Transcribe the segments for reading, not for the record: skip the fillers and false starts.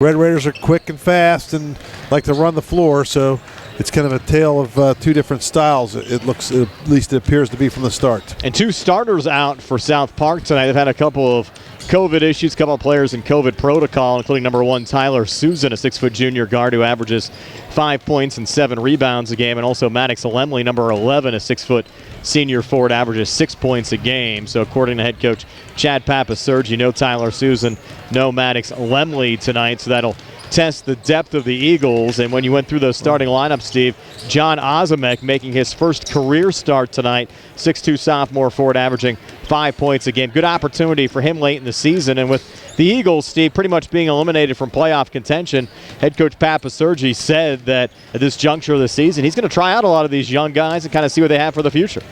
Red Raiders are quick and fast and like to run the floor, so it's kind of a tale of two different styles. It looks, at least it appears to be from the start. And two starters out for South Park tonight. They've had a couple of COVID issues, a couple of players in COVID protocol, including number 1 Tyler Susan, a 6-foot junior guard who averages 5 points and 7 rebounds a game, and also Maddox Lemley, number 11, a 6-foot senior forward, averages 6 points a game. So according to head coach Chad Papasergi, no Tyler Susan, no Maddox Lemley tonight, so that'll test the depth of the Eagles. And when you went through those starting lineups, Steve, John Ozimek making his first career start tonight, 6'2 sophomore forward, averaging 5 points a game. Good opportunity for him late in the season. And with the Eagles, Steve, pretty much being eliminated from playoff contention, head coach Papasergi said that at this juncture of the season, he's going to try out a lot of these young guys and kind of see what they have for the future.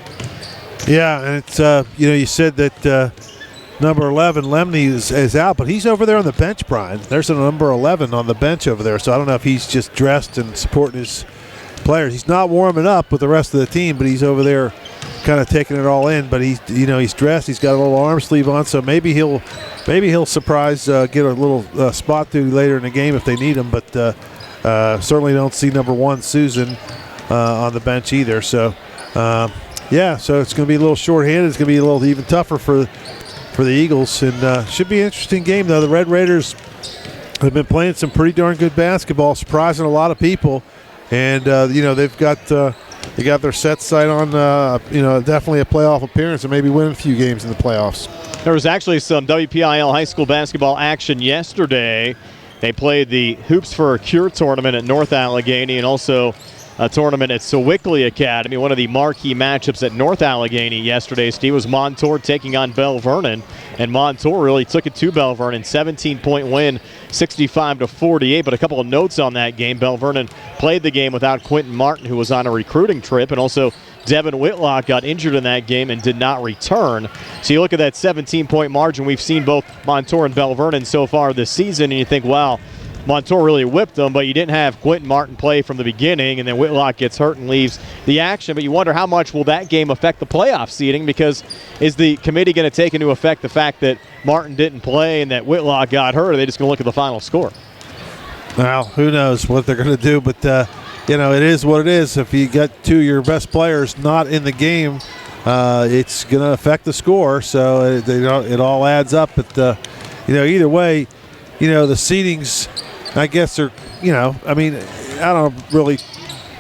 Yeah, and it's, you said that number 11, Lemney, is out, but he's over there on the bench, Brian. There's a number 11 on the bench over there, so I don't know if he's just dressed and supporting his players. He's not warming up with the rest of the team, but he's over there kind of taking it all in. But he's dressed. He's got a little arm sleeve on, so maybe he'll surprise, get a little spot through later in the game if they need him. But certainly don't see number 1 Susan on the bench either. So so it's going to be a little short-handed. It's going to be a little even tougher for the Eagles, and should be an interesting game, though. The Red Raiders have been playing some pretty darn good basketball, surprising a lot of people, and they've got their set sight on definitely a playoff appearance and maybe winning a few games in the playoffs. There was actually some WPIL high school basketball action yesterday. They played the Hoops for a Cure tournament at North Allegheny and also a tournament at Sewickley Academy. One of the marquee matchups at North Allegheny yesterday, Steve, was Montour taking on Bell Vernon, and Montour really took it to Bell Vernon. 17-point win, 65-48. But a couple of notes on that game. Bell Vernon played the game without Quentin Martin, who was on a recruiting trip, and also Devin Whitlock got injured in that game and did not return. So you look at that 17-point margin. We've seen both Montour and Bell Vernon so far this season, and you think, wow, Montour really whipped them, but you didn't have Quentin Martin play from the beginning, and then Whitlock gets hurt and leaves the action. But you wonder how much will that game affect the playoff seeding, because is the committee going to take into effect the fact that Martin didn't play and that Whitlock got hurt, or are they just going to look at the final score? Well, who knows what they're going to do, but it is what it is. If you got 2 of your best players not in the game, it's going to affect the score, so it all adds up. But either way, the seedings, I guess I don't really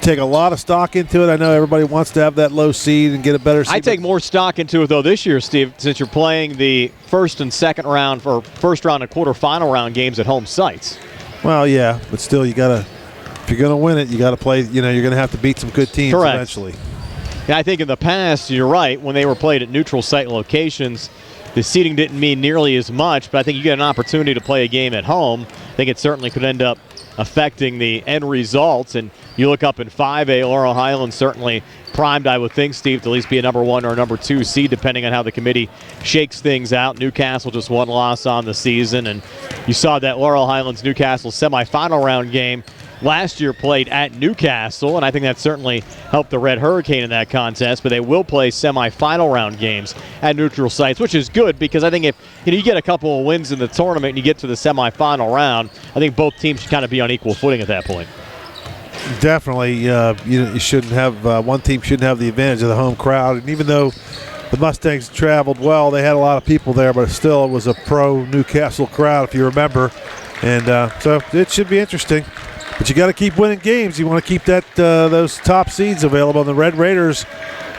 take a lot of stock into it. I know everybody wants to have that low seed and get a better seed. I take more stock into it, though, this year, Steve, since you're playing the first and second round, or first round and quarterfinal round games at home sites. Well, yeah, but still, if you're going to win it, you got to play, you're going to have to beat some good teams. Correct. Eventually. Yeah, I think in the past, you're right, when they were played at neutral site locations, the seeding didn't mean nearly as much, but I think you get an opportunity to play a game at home. I think it certainly could end up affecting the end results. And you look up in 5A, Laurel Highlands certainly primed, I would think, Steve, to at least be a number 1 or a number 2 seed, depending on how the committee shakes things out. Newcastle just 1 loss on the season, and you saw that Laurel Highlands-Newcastle semifinal round game last year played at Newcastle, and I think that certainly helped the Red Hurricane in that contest, but they will play semifinal round games at neutral sites, which is good, because I think if you get a couple of wins in the tournament and you get to the semifinal round, I think both teams should kind of be on equal footing at that point. Definitely, you shouldn't have one team shouldn't have the advantage of the home crowd, and even though the Mustangs traveled well, they had a lot of people there, but still it was a pro Newcastle crowd, if you remember, and so it should be interesting. But you got to keep winning games. You want to keep those top seeds available. And the Red Raiders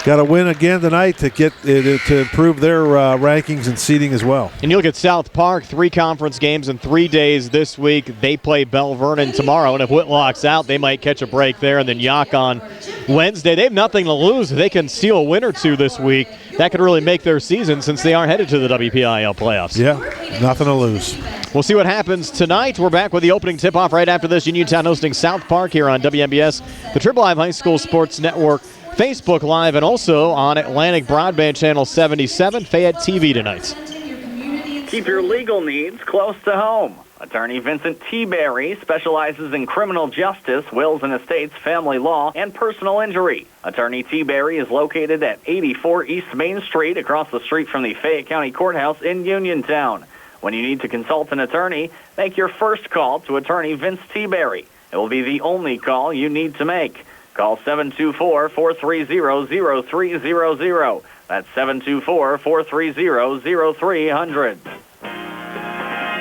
got to win again tonight to get to improve their rankings and seeding as well. And you look at South Park, 3 conference games in 3 days this week. They play Bell Vernon tomorrow, and if Whitlock's out, they might catch a break there. And then Yock on Wednesday. They have nothing to lose. If they can steal a win or 2 this week, that could really make their season, since they aren't headed to the WPIL playoffs. Yeah, nothing to lose. We'll see what happens tonight. We're back with the opening tip-off right after this. Uniontown hosting South Park here on WMBS, the Triple Live High School Sports Network, Facebook Live, and also on Atlantic Broadband Channel 77, Fayette TV tonight. Keep your legal needs close to home. Attorney Vincent T. Berry specializes in criminal justice, wills and estates, family law, and personal injury. Attorney T. Berry is located at 84 East Main Street, across the street from the Fayette County Courthouse in Uniontown. When you need to consult an attorney, make your first call to attorney Vince T-Berry. It will be the only call you need to make. Call 724-430-0300. That's 724-430-0300.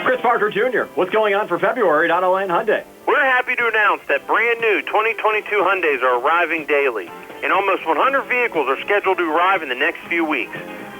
Chris Parker Jr., what's going on for February at Autoland Hyundai? We're happy to announce that brand new 2022 Hyundais are arriving daily, and almost 100 vehicles are scheduled to arrive in the next few weeks.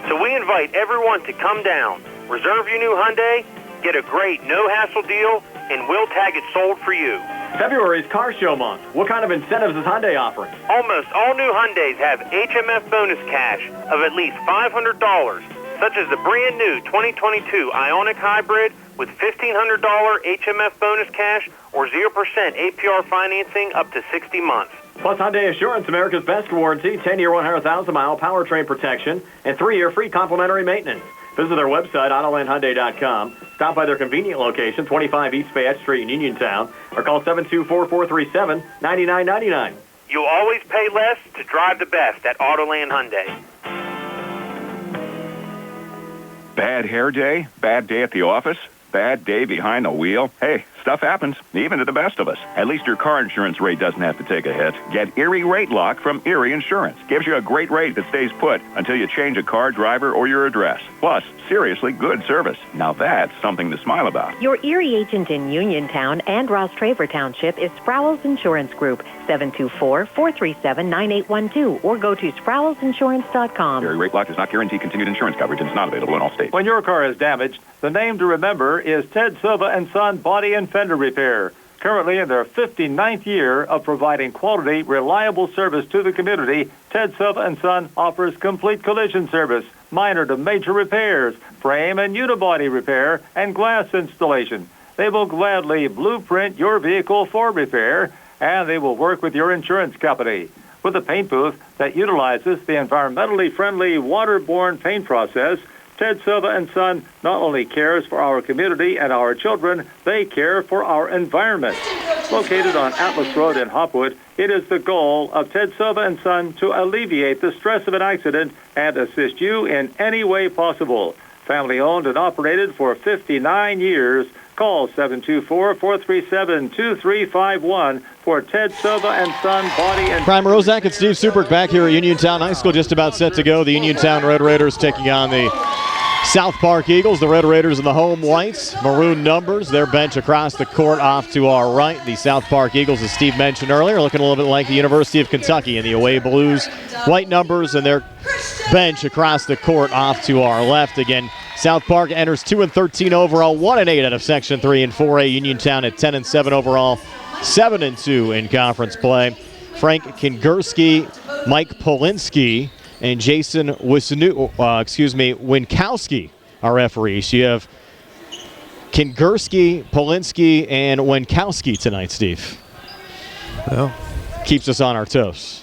So we invite everyone to come down, reserve your new Hyundai, get a great no-hassle deal, and we'll tag it sold for you. February's car show month. What kind of incentives is Hyundai offering? Almost all new Hyundais have HMF bonus cash of at least $500, such as the brand new 2022 Ioniq Hybrid with $1,500 HMF bonus cash or 0% APR financing up to 60 months. Plus Hyundai Assurance, America's best warranty, 10-year, 100,000-mile powertrain protection, and 3-year free complimentary maintenance. Visit their website, AutolandHyundai.com. Stop by their convenient location, 25 East Fayette Street in Uniontown, or call 724-437-9999. You'll always pay less to drive the best at Autoland Hyundai. Bad hair day? Bad day at the office? Bad day behind the wheel? Hey, stuff happens, even to the best of us. At least your car insurance rate doesn't have to take a hit. Get Erie Rate Lock from Erie Insurance. Gives you a great rate that stays put until you change a car, driver, or your address. Plus, seriously good service. Now that's something to smile about. Your Erie agent in Uniontown and Ross Traver Township is Sproul's Insurance Group, 724-437-9812, or go to SproulsInsurance.com. Erie Rate Lock does not guarantee continued insurance coverage and is not available in all states. When your car is damaged, the name to remember is Ted Silva & Son Body and Fender Repair. Currently in their 59th year of providing quality, reliable service to the community, Ted Silva & Son offers complete collision service, minor to major repairs, frame and unibody repair, and glass installation. They will gladly blueprint your vehicle for repair, and they will work with your insurance company. With a paint booth that utilizes the environmentally friendly waterborne paint process, Ted Silva & Son not only cares for our community and our children, they care for our environment. Located on Atlas Road in Hopwood, it is the goal of Ted Silva & Son to alleviate the stress of an accident and assist you in any way possible. Family owned and operated for 59 years. Call 724-437-2351 for Ted Silva & Son Body and... Prime Rozak and Steve Supert back here at Uniontown High School, just about set to go. The Uniontown Red Raiders taking on the South Park Eagles. The Red Raiders in the home whites, maroon numbers. Their bench across the court off to our right. The South Park Eagles, as Steve mentioned earlier, looking a little bit like the University of Kentucky in the away blues. White numbers and their bench across the court off to our left. Again, South Park enters 2-13 overall, 1-8 out of Section 3 and 4A. Uniontown at 10-7 overall, 7-2 in conference play. Frank Kingerski, Mike Polinsky, and Jason Winkowski are referees. You have Kingerski, Polinsky, and Winkowski tonight, Steve. Well, keeps us on our toes.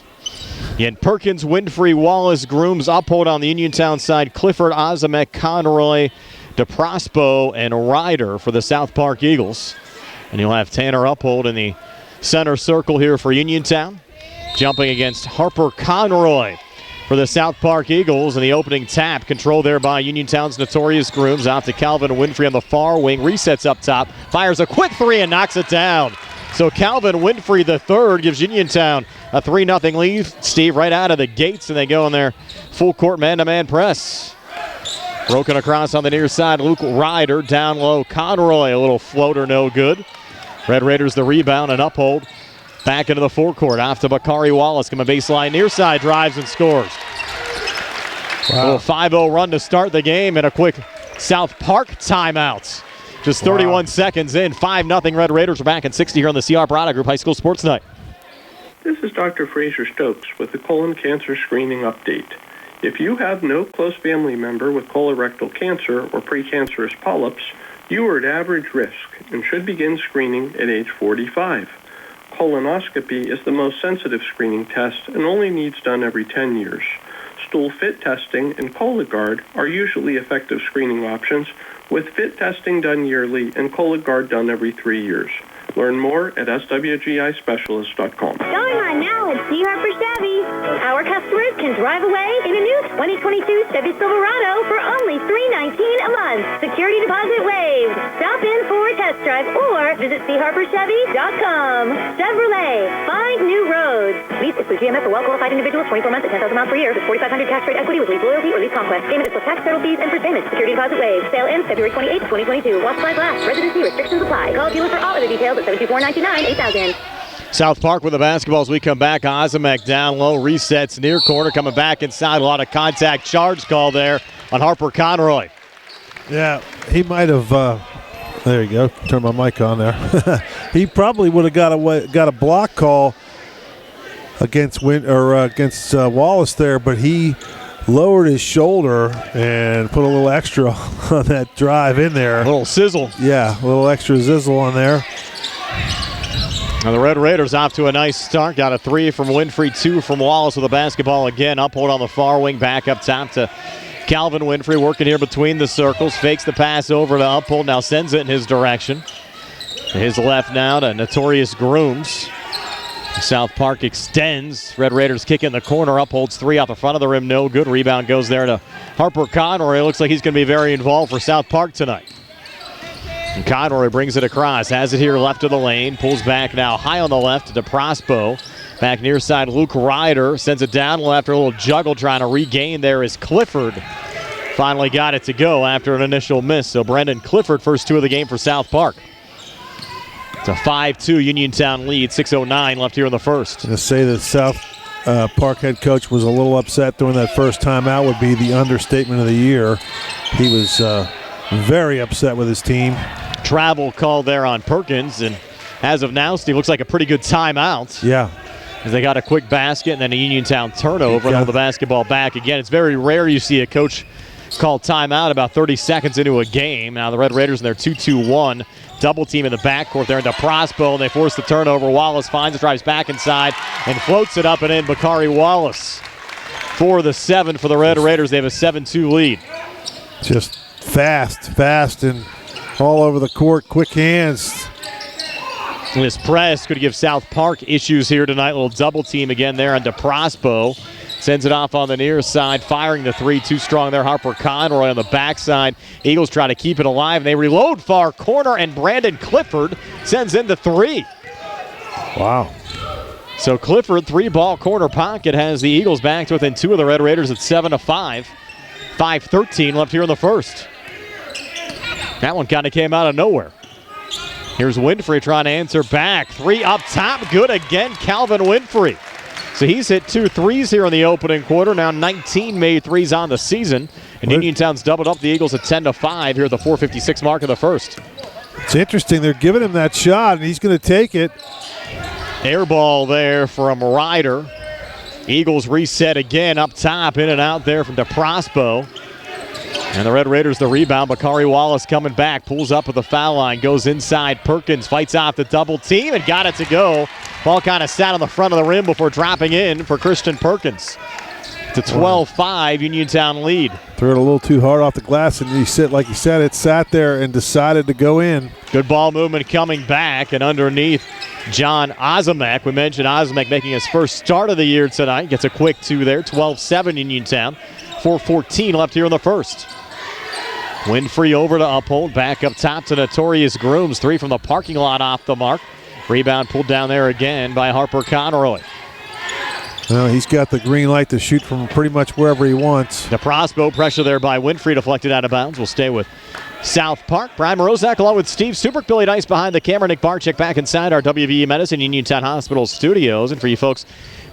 And Perkins, Winfrey, Wallace, Grooms, Uphold on the Uniontown side. Clifford, Azamek, Conroy, DeProspo, and Ryder for the South Park Eagles. And you'll have Tanner Uphold in the center circle here for Uniontown. Jumping against Harper Conroy for the South Park Eagles. And the opening tap controlled there by Uniontown's Notorious Grooms. Out to Calvin Winfrey on the far wing. Resets up top. Fires a quick three and knocks it down. So Calvin Winfrey III gives Uniontown a 3-0 lead. Steve, right out of the gates, and they go in their full court man-to-man press. Broken across on the near side, Luke Ryder down low. Conroy, a little floater, no good. Red Raiders the rebound and Uphold. Back into the forecourt, off to Bakari Wallace. Coming baseline, near side, drives and scores. Wow. A little 5-0 run to start the game and a quick South Park timeout. Just 31 seconds in, 5-0 Red Raiders. We're back in 60 here on the CR Product Group High School Sports Night. This is Dr. Fraser Stokes with the colon cancer screening update. If you have no close family member with colorectal cancer or precancerous polyps, you are at average risk and should begin screening at age 45. Colonoscopy is the most sensitive screening test and only needs done every 10 years. Stool fit testing and Cologuard are usually effective screening options, with fit testing done yearly and Cologuard done every 3 years. Learn more at swgispecialist.com. Going on now at C. Harper Chevy. Our customers can drive away in a new 2022 Chevy Silverado for only $319 a month. Security deposit waived. Stop in for a test drive or visit CHarperChevy.com. Chevrolet, find new roads. Lease exclude GMF for well-qualified individuals, 24 months at 10,000 miles per year with 4,500 tax rate equity with lease loyalty or lease conquest. Payment is for tax, federal fees, and for payment. Security deposit waived. Sale ends February 28, 2022. While supplies last. Residency restrictions apply. Call dealer for all other details at 724-99-8000. South Park with the basketball as we come back. Ozimek down low, resets near corner, coming back inside. A lot of contact charge call there on Harper Conroy. Yeah, he might have. There you go. Turn my mic on there. He probably would have got a block call against Wallace there, but he lowered his shoulder and put a little extra on that drive in there. A little sizzle. Yeah, a little extra sizzle on there. Now the Red Raiders off to a nice start. Got a 3 from Winfrey, 2 from Wallace with the basketball again. Uphold on the far wing, back up top to Calvin Winfrey, working here between the circles. Fakes the pass over to Uphold, now sends it in his direction. To his left now to Notorious Grooms. South Park extends. Red Raiders kick in the corner. Upholds 3 off the front of the rim. No good. Rebound goes there to Harper Conroy. Looks like he's going to be very involved for South Park tonight. And Conroy brings it across. Has it here left of the lane. Pulls back now high on the left to DeProspo. Back near side, Luke Ryder sends it down low after a little juggle trying to regain. There is Clifford. Finally got it to go after an initial miss. So Brendan Clifford, first 2 of the game for South Park. It's a 5-2 Uniontown lead. 6:09 left here in the first. To say that South Park head coach was a little upset during that first timeout would be the understatement of the year. He was very upset with his team. Travel call there on Perkins, and as of now, Steve, looks like a pretty good timeout. Yeah. They got a quick basket and then a Uniontown turnover and hold the basketball back again. It's very rare you see a coach call timeout about 30 seconds into a game. Now the Red Raiders in their 2-2-1. Double team in the backcourt there into Prospo, and they force the turnover. Wallace finds it, drives back inside, and floats it up and in. Bakari Wallace for the 7 for the Red Raiders. They have a 7-2 lead. Just fast, and all over the court. Quick hands. This press could give South Park issues here tonight. A little double team again there on DeProspo. Sends it off on the near side, firing the 3. Too strong there. Harper Conroy on the backside. Eagles try to keep it alive, and they reload far corner, and Brandon Clifford sends in the 3. Wow. So Clifford, 3-ball corner pocket, has the Eagles back to within 2 of the Red Raiders at 7-5. 5:13 left here in the first. That one kind of came out of nowhere. Here's Winfrey trying to answer back. 3 up top, good again, Calvin Winfrey. So he's hit 2 threes here in the opening quarter. Now 19 made threes on the season. And Uniontown's doubled up the Eagles at 10-5 here at the 4:56 mark of the first. It's interesting. They're giving him that shot, and he's going to take it. Air ball there from Ryder. Eagles reset again up top, in and out there from DeProspo. And the Red Raiders the rebound. Bakari Wallace coming back, pulls up at the foul line, goes inside. Perkins fights off the double team and got it to go. Ball kind of sat on the front of the rim before dropping in for Christian Perkins. It's a 12-5 Uniontown lead. Threw it a little too hard off the glass, and like you said, it sat there and decided to go in. Good ball movement coming back, and underneath John Ozimek. We mentioned Ozimek making his first start of the year tonight. Gets a quick 2 there, 12-7 Uniontown. 4:14 left here in the first. Winfrey over to Uphold, back up top to Notorious Grooms. 3 from the parking lot off the mark. Rebound pulled down there again by Harper Conroy. Well, he's got the green light to shoot from pretty much wherever he wants. The Prospo pressure there by Winfrey, deflected out of bounds. We'll stay with South Park. Brian Morozak along with Steve Supert, Billy Dice behind the camera. Nick Barczyk back inside our WVE Medicine Uniontown Hospital studios. And for you folks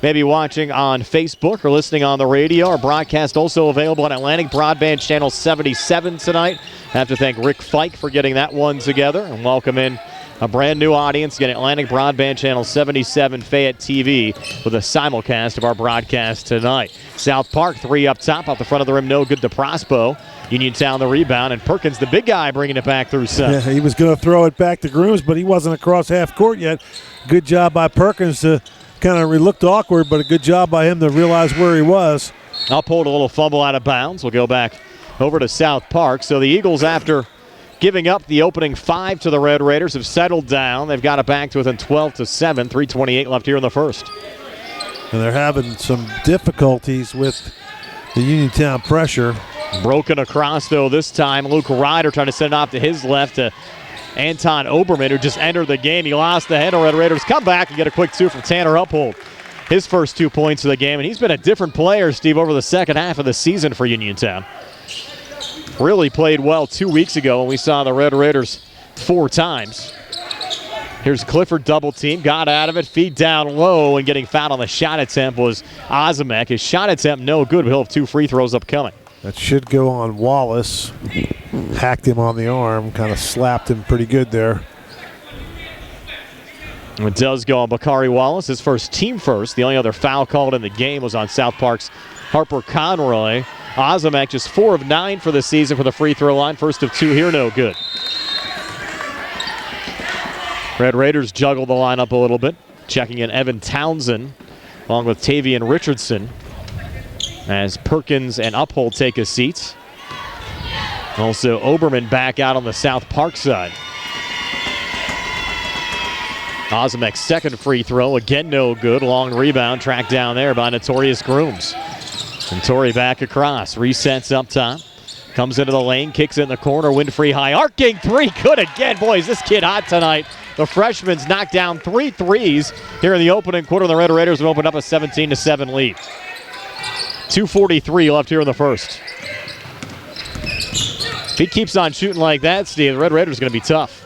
maybe watching on Facebook or listening on the radio, our broadcast also available on Atlantic Broadband Channel 77 tonight. I have to thank Rick Fike for getting that one together and welcome in a brand new audience. Again, Atlantic Broadband Channel 77 Fayette TV with a simulcast of our broadcast tonight. South Park 3 up top, off the front of the rim, no good to Prospo. Uniontown the rebound, and Perkins, the big guy, bringing it back through center. Yeah, he was going to throw it back to Grooms, but he wasn't across half court yet. Good job by Perkins to kind of looked awkward, but a good job by him to realize where he was. Uphold a little fumble out of bounds. We'll go back over to South Park. So the Eagles, after giving up the opening 5 to the Red Raiders, have settled down. They've got it back to within 12-7, 3:28 left here in the first. And they're having some difficulties with the Uniontown pressure. Broken across, though, this time. Luke Ryder trying to send it off to his left to Anton Oberman, who just entered the game. He lost the handle. Red Raiders come back and get a quick 2 from Tanner Uphold. His first 2 points of the game, and he's been a different player, Steve, over the second half of the season for Uniontown. Really played well 2 weeks ago when we saw the Red Raiders 4 times. Here's Clifford double team, got out of it, feed down low, and getting fouled on the shot attempt was Ozimek. His shot attempt no good, but he'll have 2 free throws upcoming. That should go on Wallace. Hacked him on the arm, kind of slapped him pretty good there. It does go on Bakari Wallace, his first team first. The only other foul called in the game was on South Park's Harper Conroy. Ozimek just 4 of 9 for the season for the free throw line. First of 2 here, no good. Red Raiders juggle the lineup a little bit. Checking in Evan Townsend along with Tavian Richardson as Perkins and Uphold take a seat. Also Oberman back out on the South Park side. Ozimek's second free throw, again no good. Long rebound tracked down there by Notorious Grooms. And Torrey back across, resets up top. Comes into the lane, kicks it in the corner, Winfrey high. Arcing 3, good again. Boy, is this kid hot tonight. The freshman's knocked down 3 threes here in the opening quarter. The Red Raiders have opened up a 17-7 lead. 2:43 left here in the first. If he keeps on shooting like that, Steve, the Red Raiders are going to be tough.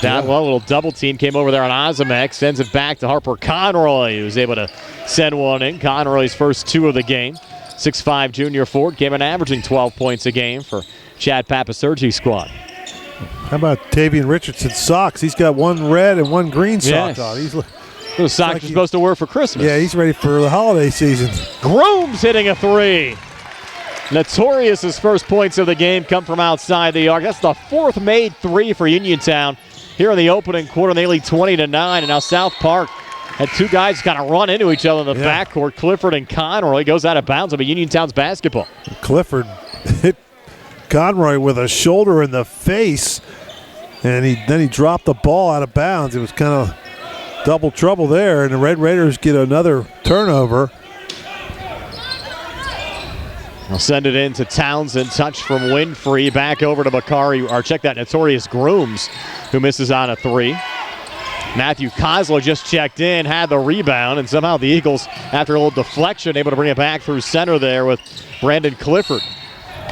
Down low, a little double team came over there on Ozimek, sends it back to Harper Conroy, who's able to send one in. Conroy's first 2 of the game. 6'5" junior forward, came in averaging 12 points a game for Chad Papasergi's squad. How about Tavian Richardson's socks? He's got 1 red and 1 green sock on. Those socks are supposed to wear for Christmas. Yeah, he's ready for the holiday season. Grooms hitting a 3. Notorious's first points of the game come from outside the arc. That's the 4th made 3 for Uniontown here in the opening quarter. They lead 20-9, and now South Park had 2 guys kind of run into each other in the backcourt. Clifford and Conroy goes out of bounds. It'll be Uniontown's basketball. Clifford hit Conroy with a shoulder in the face, and then he dropped the ball out of bounds. It was kind of double trouble there, and the Red Raiders get another turnover. They'll send it in to Townsend. Touch from Winfrey. Back over to Bakari, or check that, Notorious Grooms, who misses on a 3. Matthew Kozlo just checked in, had the rebound, and somehow the Eagles, after a little deflection, able to bring it back through center there with Brandon Clifford.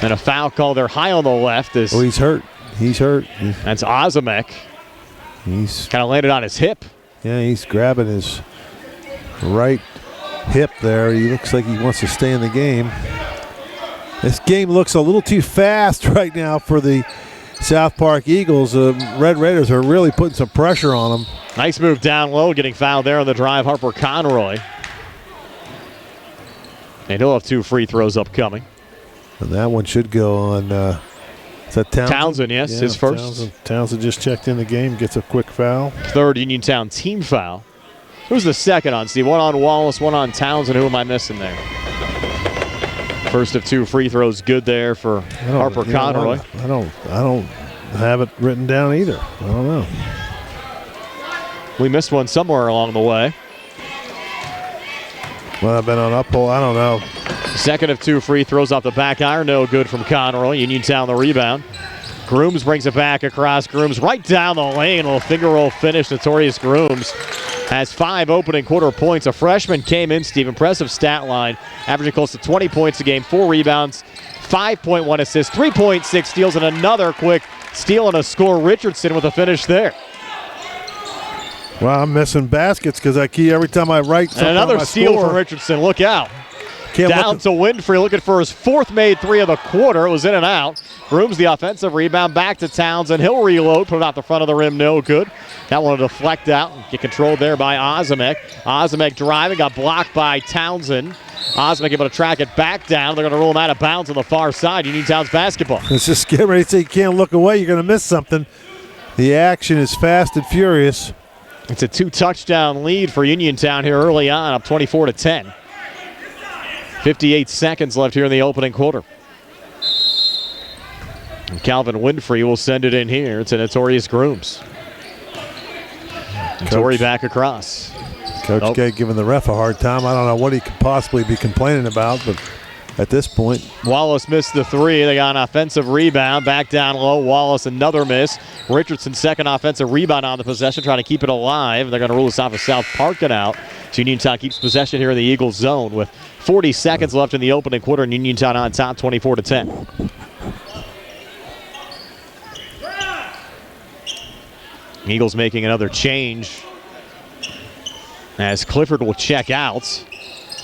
And a foul call there high on the left. He's hurt. He's hurt. That's Ozimek. He's kind of landed on his hip. Yeah, he's grabbing his right hip there. He looks like he wants to stay in the game. This game looks a little too fast right now for the South Park Eagles. Red Raiders are really putting some pressure on them. Nice move down low, getting fouled there on the drive, Harper Conroy. And he'll have 2 free throws upcoming. And that one should go on, is that Townsend? Townsend, yes, his first. Townsend just checked in the game, gets a quick foul. 3rd Uniontown team foul. Who's the second on, Steve? 1 on Wallace, 1 on Townsend. Who am I missing there? First of 2 free throws, good there for Harper Conroy. I don't have it written down either. I don't know. We missed one somewhere along the way. Well, I've been on Uphold. I don't know. Second of 2 free throws off the back iron, no good from Conroy. Uniontown the rebound. Grooms brings it back across. Grooms right down the lane. A little finger roll finish. Notorious Grooms has 5 opening quarter points. A freshman came in, Steve. Impressive stat line. Averaging close to 20 points a game, 4 rebounds, 5.1 assists, 3.6 steals, and another quick steal and a score. Richardson with a finish there. Well, I'm missing baskets because I key every time I write something. And another steal from Richardson. Look out. Down to Winfrey, looking for his 4th made 3 of the quarter. It was in and out. Grooms the offensive rebound, back to Townsend. He'll reload, put it out the front of the rim, no good. That one will deflect out and get controlled there by Ozimek. Ozimek driving, got blocked by Townsend. Ozimek able to track it back down. They're going to rule him out of bounds on the far side. Uniontown's basketball. It's just get ready to say you can't look away. You're going to miss something. The action is fast and furious. It's a 2-touchdown lead for Uniontown here early on, up 24-10. 58 seconds left here in the opening quarter. Calvin Winfrey will send it in here to Notorious Grooms. Torrey back across. Coach K giving the ref a hard time. I don't know what he could possibly be complaining about, but at this point. Wallace missed the three. They got an offensive rebound. Back down low. Wallace another miss. Richardson second offensive rebound on the possession, trying to keep it alive. They're going to rule this off of South Park and out. So Uniontown keeps possession here in the Eagles zone with 40 seconds left in the opening quarter, and Uniontown on top 24-10. Eagles making another change as Clifford will check out.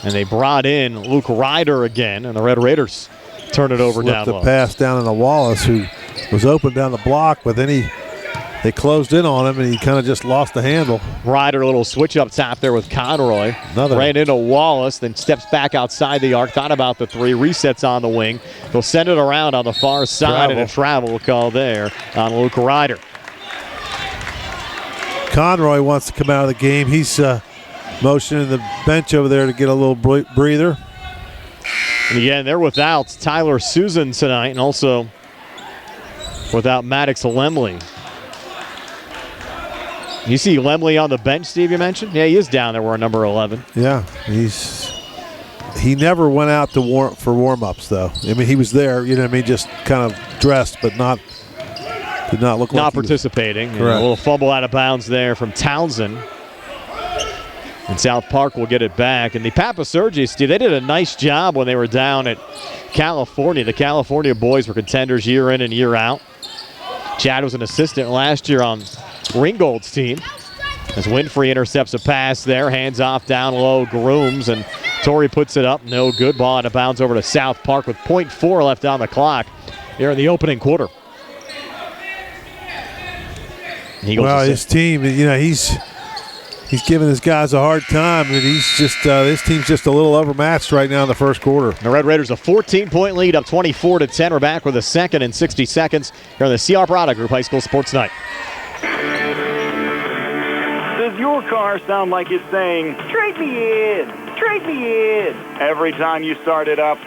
And they brought in Luke Ryder again, and the Red Raiders turn it over down low. The pass down into Wallace, who was open down the block, but then they closed in on him, and he kind of just lost the handle. Ryder, a little switch up top there with Conroy. Ran into Wallace, then steps back outside the arc, thought about the three, resets on the wing. They'll send it around on the far side, and a travel call there on Luke Ryder. Conroy wants to come out of the game. He's motioning the bench over there to get a little breather. And again, they're without Tyler Susan tonight, and also without Maddox Lemley. You see Lemley on the bench, Steve, you mentioned? Yeah, he is down there. We're number 11. Yeah, he never went out to for warm-ups, though. I mean, he was there, you know what I mean, just kind of dressed, but did not look like not participating. A little fumble out of bounds there from Townsend. And South Park will get it back. And the Papasurgi, Steve, they did a nice job when they were down at California. The California boys were contenders year in and year out. Chad was an assistant last year on Ringgold's team. As Winfrey intercepts a pass there, hands off down low, Grooms, and Torrey puts it up. No good. Ball out of bounds over to South Park with .4 left on the clock here in the opening quarter. Well, his team, you know, he's giving his guys a hard time, and he's just this team's just a little overmatched right now in the first quarter. The Red Raiders a 14-point lead, up 24-10. We're back with a second and 60 seconds here on the CR Parada Group High School Sports Night. Does your car sound like it's saying, "Trade me in, trade me in," every time you start it up?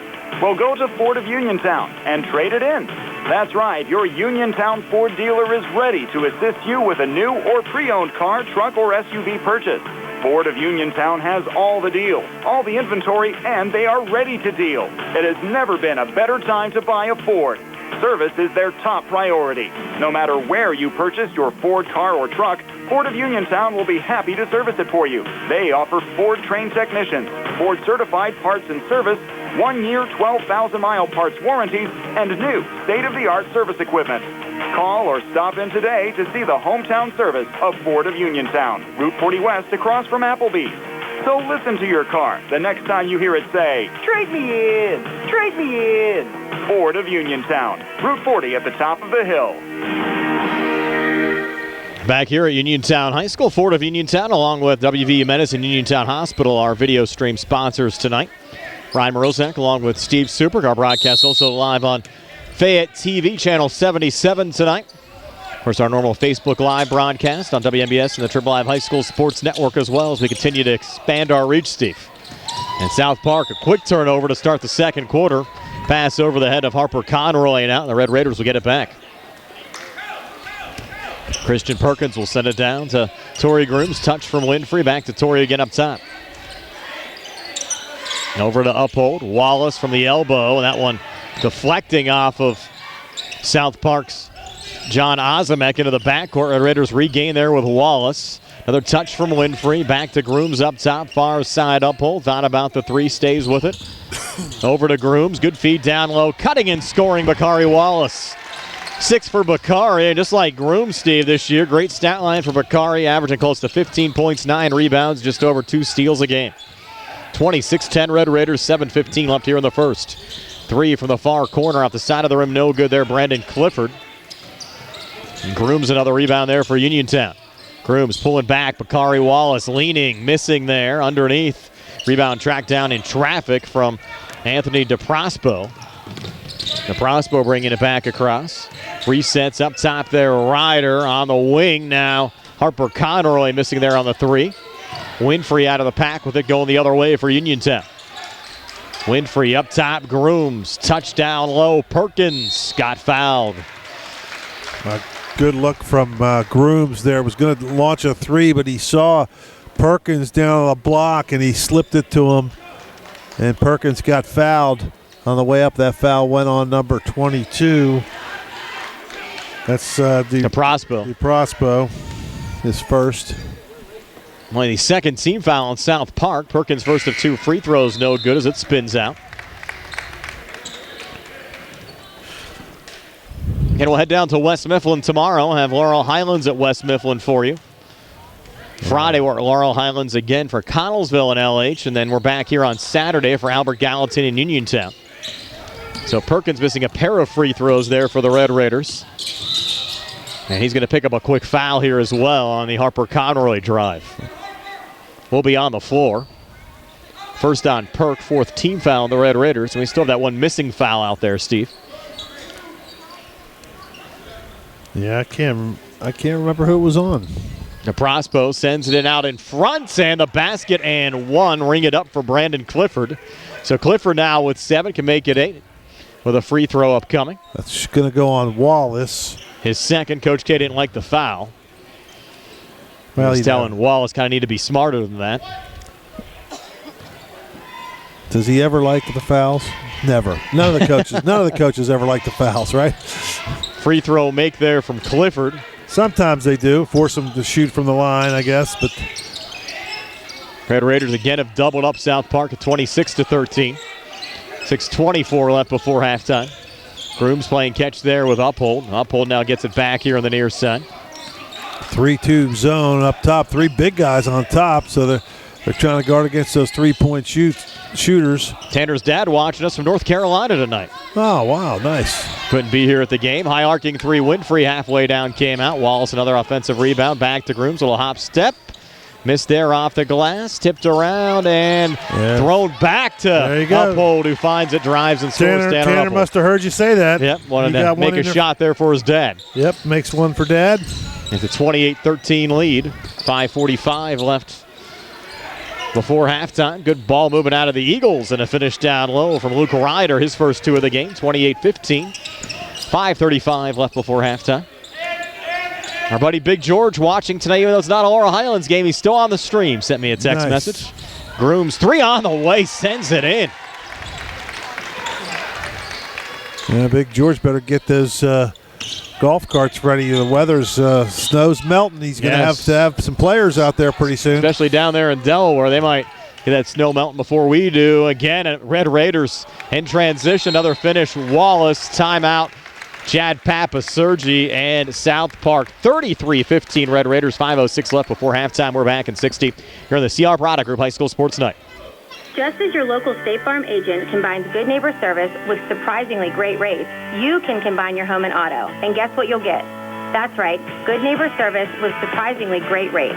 Well, go to Ford of Uniontown and trade it in. That's right, your Uniontown Ford dealer is ready to assist you with a new or pre-owned car, truck, or SUV purchase. Ford of Uniontown has all the deals, all the inventory, and they are ready to deal. It has never been a better time to buy a Ford. Service is their top priority. No matter where you purchase your Ford car or truck, Ford of Uniontown will be happy to service it for you. They offer Ford-trained technicians, Ford-certified parts and service, 1-year, 12,000-mile parts warranties, and new state-of-the-art service equipment. Call or stop in today to see the hometown service of Ford of Uniontown, Route 40 West across from Applebee's. So listen to your car the next time you hear it say, "Trade me in, trade me in." Ford of Uniontown, Route 40 at the top of the hill. Back here at Uniontown High School, Ford of Uniontown, along with WVU Medicine and Uniontown Hospital, our video stream sponsors tonight. Ryan Morozek along with Steve Super. Our broadcast also live on Fayette TV, channel 77 tonight. Of course, our normal Facebook Live broadcast on WMBS and the Triple Live High School Sports Network as well, as we continue to expand our reach, Steve. And South Park, a quick turnover to start the second quarter. Pass over the head of Harper Conroy and out, and the Red Raiders will get it back. Christian Perkins will send it down to Torrey Grooms. Touch from Winfrey. Back to Torrey again up top. Over to Uphold. Wallace from the elbow, and that one deflecting off of South Park's John Ozimek into the backcourt. Red Raiders regain there with Wallace. Another touch from Winfrey. Back to Grooms up top. Far side Uphold. Thought about the three. Stays with it. Over to Grooms. Good feed down low. Cutting and scoring Bakari Wallace. 6 for Bakari. Just like Grooms, Steve, this year. Great stat line for Bakari. Averaging close to 15 points, 9 rebounds. Just over 2 steals a game. 26-10 Red Raiders. 7:15 left here in the first. 3 from the far corner off the side of the rim. No good there. Brandon Clifford. And Grooms another rebound there for Uniontown. Grooms pulling back. Bakari Wallace leaning, missing there underneath. Rebound tracked down in traffic from Anthony DeProspo. DeProspo bringing it back across. Resets up top there. Ryder on the wing now. Harper Conroy missing there on the 3. Winfrey out of the pack with it going the other way for Uniontown. Winfrey up top. Grooms touchdown low. Perkins got fouled. A good look from Grooms there. Was going to launch a three, but he saw Perkins down on the block, and he slipped it to him. And Perkins got fouled on the way up. That foul went on number 22. That's DeProspo, his first. Only the second team foul on South Park. Perkins' first of 2 free throws, no good as it spins out. And we'll head down to West Mifflin tomorrow. Have Laurel Highlands at West Mifflin for you. Friday, we're at Laurel Highlands again for Connellsville and LH, and then we're back here on Saturday for Albert Gallatin and Uniontown. So Perkins missing a pair of free throws there for the Red Raiders. And he's going to pick up a quick foul here as well on the Harper Conroy drive. We'll be on the floor. First on Perk, 4th team foul on the Red Raiders, and we still have that one missing foul out there, Steve. Yeah, I can't remember who it was on. DeProspo sends it in out in front, and the basket and one. Ring it up for Brandon Clifford. So Clifford now with 7 can make it 8 with a free throw upcoming. That's going to go on Wallace. His second. Coach K didn't like the foul. Well, he's telling Wallace kind of need to be smarter than that. Does he ever like the fouls? Never. None of the coaches ever like the fouls, right? Free throw make there from Clifford. Sometimes they do. Force them to shoot from the line, I guess. But Red Raiders again have doubled up South Park at 26-13. 6:24 left before halftime. Grooms playing catch there with Uphold. Uphold now gets it back here on the near side. 3-2 zone up top. 3 big guys on top, so they're trying to guard against those 3-point shooters. Tanner's dad watching us from North Carolina tonight. Oh, wow, nice. Couldn't be here at the game. High arcing 3, Winfrey halfway down came out. Wallace another offensive rebound. Back to Grooms, little hop step. Missed there off the glass, tipped around, and thrown back to Uphold, who finds it, drives, and scores. Tanner must have heard you say that. Yep, wanted to make a shot there for his dad. Yep, makes one for dad. It's a 28-13 lead. 5:45 left before halftime. Good ball movement out of the Eagles, and a finish down low from Luke Ryder, his first 2 of the game, 28-15. 5:35 left before halftime. Our buddy Big George watching tonight, even though it's not a Laurel Highlands game, he's still on the stream. Sent me a text message. Grooms 3 on the way, sends it in. Yeah, Big George better get those golf carts ready. The weather's snow's melting. He's going to have some players out there pretty soon. Especially down there in Delaware. They might get that snow melting before we do. Again, at Red Raiders in transition. Another finish. Wallace, timeout. Chad Papasergi and South Park. 33-15 Red Raiders. 5:06 left before halftime. We're back in 60 here on the CR Product Group High School Sports Night. Just as your local State Farm agent combines good neighbor service with surprisingly great rates, you can combine your home and auto. And guess what you'll get? That's right, good neighbor service with surprisingly great rates.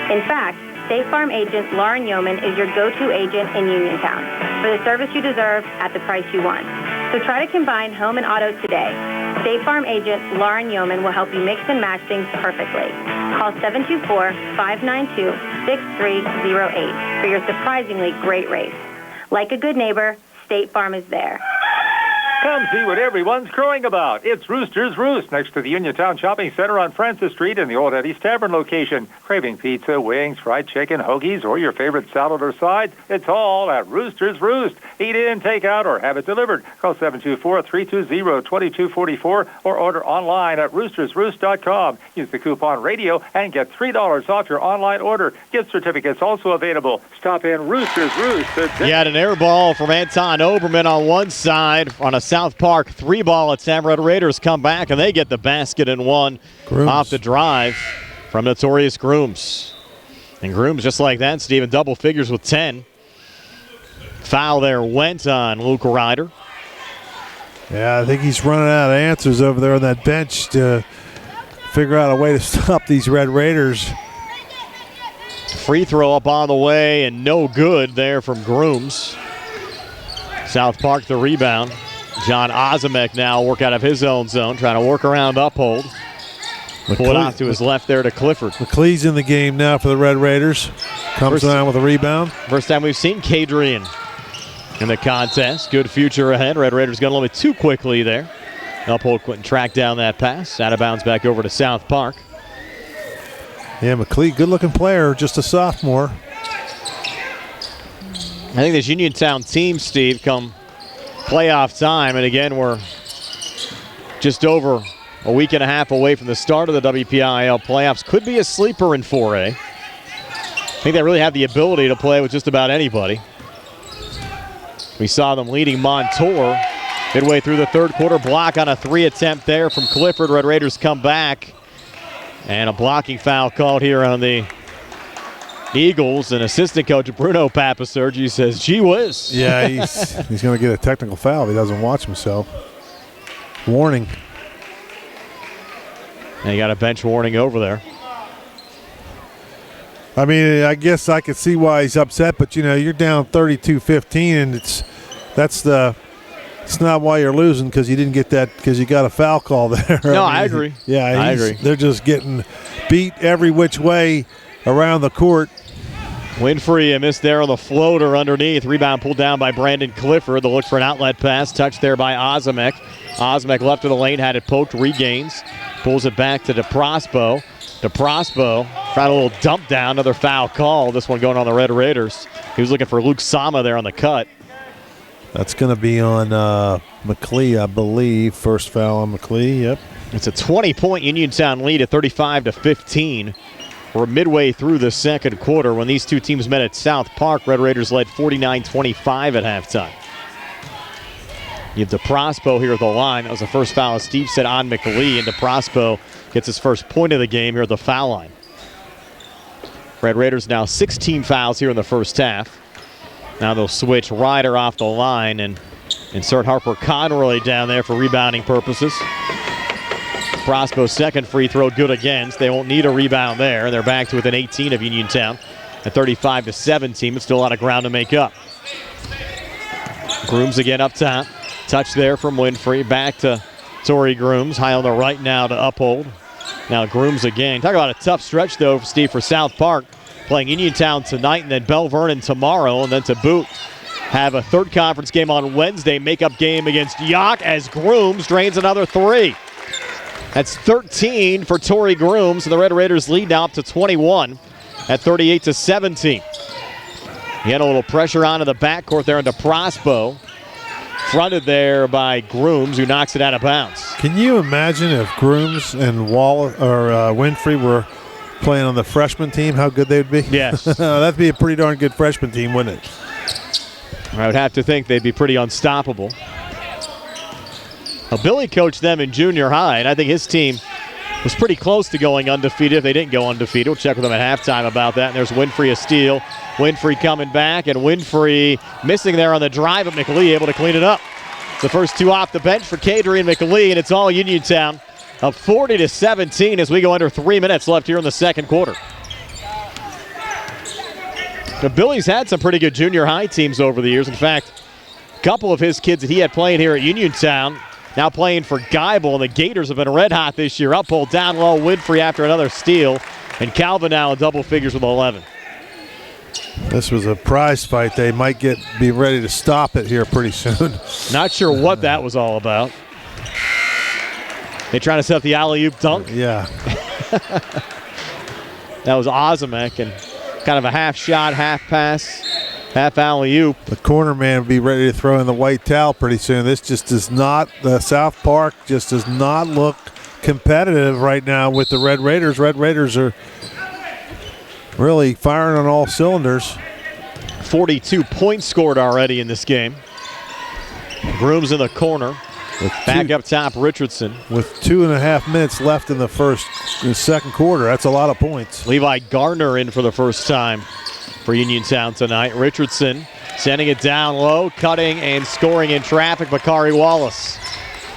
In fact, State Farm agent Lauren Yeoman is your go-to agent in Uniontown for the service you deserve at the price you want. So try to combine home and auto today. State Farm agent Lauren Yeoman will help you mix and match things perfectly. Call 724-592-6308 for your surprisingly great rates. Like a good neighbor, State Farm is there. Come see what everyone's crowing about. It's Rooster's Roost next to the Uniontown Shopping Center on Francis Street in the Old Eddie's Tavern location. Craving pizza, wings, fried chicken, hoagies, or your favorite salad or sides? It's all at Rooster's Roost. Eat in, take out, or have it delivered. Call 724-320-2244 or order online at roostersroost.com. Use the coupon radio and get $3 off your online order. Gift certificates also available. Stop in Rooster's Roost today. You had an air ball from Anton Oberman on one side on a South Park 3-ball attempt. Red Raiders come back and they get the basket and one off the drive from Notorious Grooms. And Grooms just like that, Steve, in double figures with 10. Foul there went on Luke Ryder. Yeah, I think he's running out of answers over there on that bench to figure out a way to stop these Red Raiders. Free throw up on the way and no good there from Grooms. South Park the rebound. John Ozimek now work out of his own zone, trying to work around Uphold. Pull it out to his left there to Clifford. McLee's in the game now for the Red Raiders. Comes down with a rebound. First time we've seen Kadrian in the contest. Good future ahead. Red Raiders got a little bit too quickly there. Uphold couldn't track down that pass. Out of bounds back over to South Park. Yeah, McLeod, good-looking player, just a sophomore. I think this Uniontown team, Steve, come playoff time, and again, we're just over a week and a half away from the start of the WPIAL playoffs. Could be a sleeper in 4A. I think they really have the ability to play with just about anybody. We saw them leading Montour midway through the third quarter. Block on a 3 attempt there from Clifford. Red Raiders come back. And a blocking foul called here on the Eagles. And assistant coach Bruno Papasergi says, gee whiz. Yeah, he's going to get a technical foul if he doesn't watch himself. Warning. And you got a bench warning over there. I mean, I guess I could see why he's upset, but, you're down 32-15, and it's not why you're losing because you didn't get that because you got a foul call there. No, I agree. Yeah, I agree. They're just getting beat every which way around the court. Winfrey missed there on the floater underneath. Rebound pulled down by Brandon Clifford. The look for an outlet pass. Touched there by Ozimek. Ozimek left of the lane, had it poked, regains. Pulls it back to DeProspo. DeProspo tried a little dump down. Another foul call. This one going on the Red Raiders. He was looking for Luke Sama there on the cut. That's going to be on McLee, I believe. First foul on McLee, yep. It's a 20-point Uniontown lead at 35-15. We're midway through the second quarter. When these two teams met at South Park, Red Raiders led 49-25 at halftime. You have DeProspo here at the line. That was the first foul, as Steve said, on McLee, and DeProspo gets his first point of the game here at the foul line. Red Raiders now 16 fouls here in the first half. Now they'll switch Ryder off the line and insert Harper Conroy down there for rebounding purposes. DeProspo's second free throw good against. They won't need a rebound there. They're back to within 18 of Uniontown at 35-17, but still a lot of ground to make up. Grooms again up top. Touch there from Winfrey. Back to Torrey Grooms. High on the right now to Uphold. Now Grooms again. Talk about a tough stretch, though, Steve, for South Park. Playing Uniontown tonight and then Bell Vernon tomorrow. And then to boot, have a third conference game on Wednesday. Makeup game against Yock as Grooms drains another 3. That's 13 for Torrey Grooms. And the Red Raiders lead now up to 21 at 38-17. He had a little pressure onto the backcourt there into Prospo. Fronted there by Grooms, who knocks it out of bounds. Can you imagine if Grooms and Winfrey were playing on the freshman team, how good they would be? Yes. That'd be a pretty darn good freshman team, wouldn't it? I would have to think they'd be pretty unstoppable. Well, Billy coached them in junior high, and I think his team was pretty close to going undefeated if they didn't go undefeated. We'll check with them at halftime about that. And there's Winfrey a steal. Winfrey coming back, and Winfrey missing there on the drive, but McLee able to clean it up. The first two off the bench for Kadri and McLee, and it's all Uniontown. Up 40-17 as we go under 3 minutes left here in the second quarter. Now, Billy's had some pretty good junior high teams over the years. In fact, a couple of his kids that he had playing here at Uniontown now playing for Geibel, and the Gators have been red hot this year. Uphold down low, Winfrey after another steal, and Calvin now in double figures with 11. This was a prize fight. They might be ready to stop it here pretty soon. Not sure what that was all about. They trying to set up the alley-oop dunk? Yeah. That was Ozimek, and kind of a half shot, half pass, half alley-oop. The corner man will be ready to throw in the white towel pretty soon. This just does not, the South Park just does not look competitive right now with the Red Raiders. Red Raiders are really firing on all cylinders. 42 points scored already in this game. Grooms in the corner. Back up top, Richardson. With 2.5 minutes left in the second quarter. That's a lot of points. Levi Gardner in for the first time for Uniontown tonight. Richardson sending it down low, cutting and scoring in traffic. Bakari Wallace.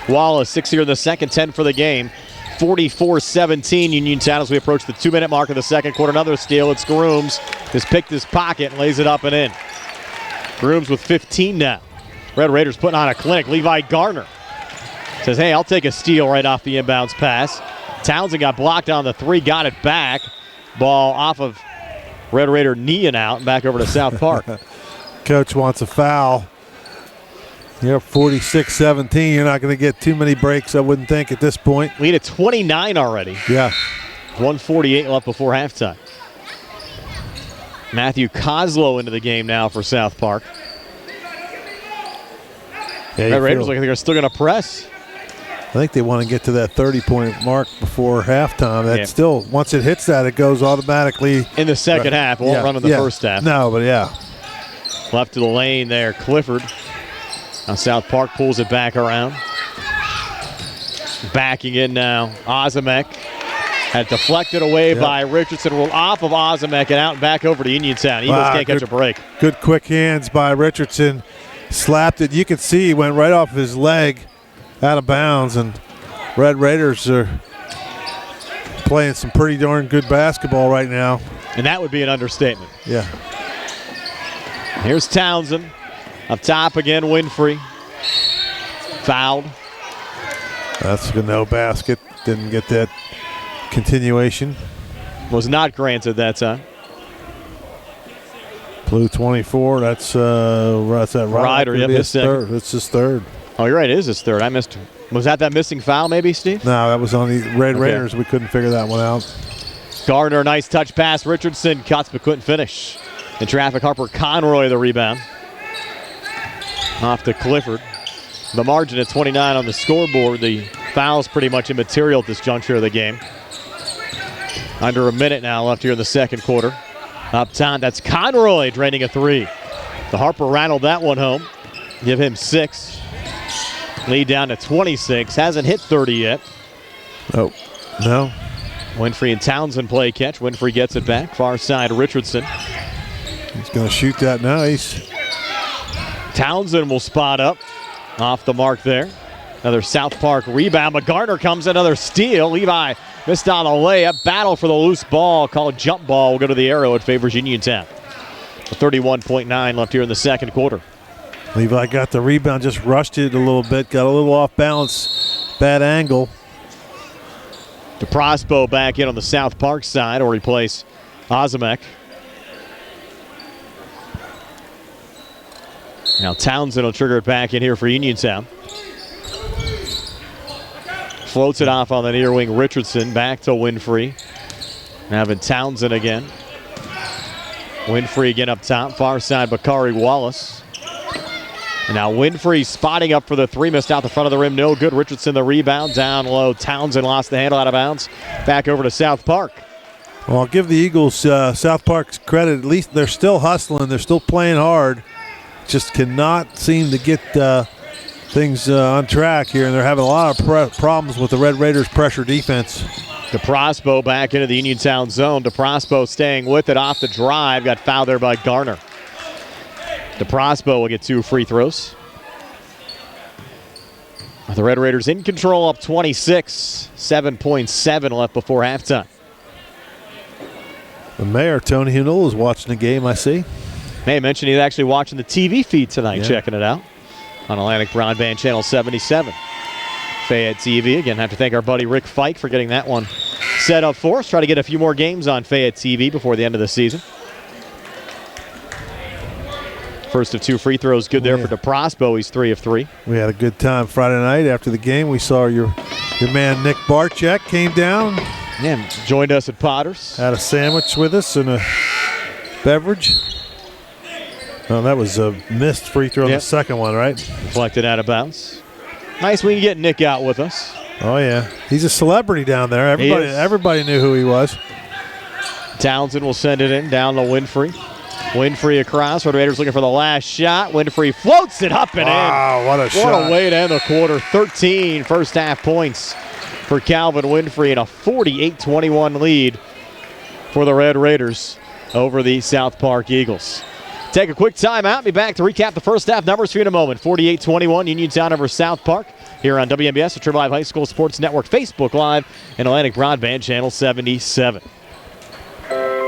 Wallace, 6 here in the second, 10 for the game. 44-17 Uniontown as we approach the 2-minute mark of the second quarter. Another steal. It's Grooms. Has picked his pocket and lays it up and in. Grooms with 15 now. Red Raiders putting on a clinic. Levi Gardner says, hey, I'll take a steal right off the inbounds pass. Townsend got blocked on the 3, got it back. Ball off of Red Raider knee and out, and back over to South Park. Coach wants a foul. You're 46-17. You're not going to get too many breaks, I wouldn't think, at this point. Lead at 29 already. Yeah. 1:48 left before halftime. Matthew Koslow into the game now for South Park. Yeah, Red Raiders look like they're still going to press. I think they want to get to that 30-point mark before halftime. That's still, once it hits that, it goes automatically. In the second half. It won't run in the first half. No, but yeah. Left to the lane there, Clifford. Now South Park pulls it back around. Backing in now, Ozimek. Had deflected away by Richardson, rolled off of Ozimek and out and back over to Uniontown. Eagles can't catch a break. Good quick hands by Richardson. Slapped it. You could see he went right off his leg out of bounds, and Red Raiders are playing some pretty darn good basketball right now. And that would be an understatement. Yeah. Here's Townsend. Up top again, Winfrey. Fouled. That's a no basket. Didn't get that continuation. Was not granted that time. Blue 24. That's that Ryder. Yep, his third. That's his third. Oh, you're right. It is his third. I missed. Was that missing foul maybe, Steve? No, that was on the Red Raiders. We couldn't figure that one out. Gardner, nice touch pass. Richardson cuts but couldn't finish. In traffic, Harper Conroy the rebound. Off to Clifford. The margin at 29 on the scoreboard. The foul's pretty much immaterial at this juncture of the game. Under a minute now left here in the second quarter. Up top, that's Conroy draining a three. The Harper rattled that one home. Give him 6. Lead down to 26. Hasn't hit 30 yet. Oh, no. Winfrey and Townsend play catch. Winfrey gets it back. Far side, Richardson. He's going to shoot that nice. Townsend will spot up. Off the mark there. Another South Park rebound. McGardner comes, another steal. Levi missed on a layup. Battle for the loose ball called jump ball. Will go to the arrow. It favors Uniontown. 31.9 left here in the second quarter. Levi got the rebound, just rushed it a little bit. Got a little off balance. Bad angle. DeProspo back in on the South Park side, or replace Ozimek. Now Townsend will trigger it back in here for Uniontown. Floats it off on the near wing. Richardson back to Winfrey. Having Townsend again. Winfrey again up top. Far side, Bakari Wallace. And now Winfrey spotting up for the three. Missed out the front of the rim. No good. Richardson the rebound. Down low. Townsend lost the handle out of bounds. Back over to South Park. Well, I'll give the Eagles South Park's credit. At least they're still hustling. They're still playing hard. Just cannot seem to get things on track here, and they're having a lot of problems with the Red Raiders' pressure defense. DeProspo back into the Uniontown zone. DeProspo staying with it off the drive. Got fouled there by Garner. DeProspo will get 2 free throws. The Red Raiders in control, up 26. 7.7 left before halftime. The mayor, Tony Hunel, is watching the game, I see. May mention he's actually watching the TV feed tonight, checking it out on Atlantic Broadband Channel 77. Fayette TV. Again, have to thank our buddy Rick Fike for getting that one set up for us. Try to get a few more games on Fayette TV before the end of the season. First of 2 free throws, good there for DeProspo. He's 3 of 3. We had a good time Friday night after the game. We saw your man Nick Barczyk came down. Yeah, joined us at Potter's. Had a sandwich with us and a beverage. Oh, that was a missed free throw on the second one, right? Deflected out of bounds. Nice we can get Nick out with us. Oh, yeah. He's a celebrity down there. Everybody knew who he was. Townsend will send it in, down to Winfrey. Winfrey across. Red Raiders looking for the last shot. Winfrey floats it up and in. Wow, what a shot. What a way to end the quarter. 13 first half points for Calvin Winfrey and a 48-21 lead for the Red Raiders over the South Park Eagles. Take a quick timeout. Be back to recap the first half numbers for you in a moment. 48-21, Uniontown over South Park here on WMBS, the Triple Live High School Sports Network, Facebook Live, and Atlantic Broadband Channel 77.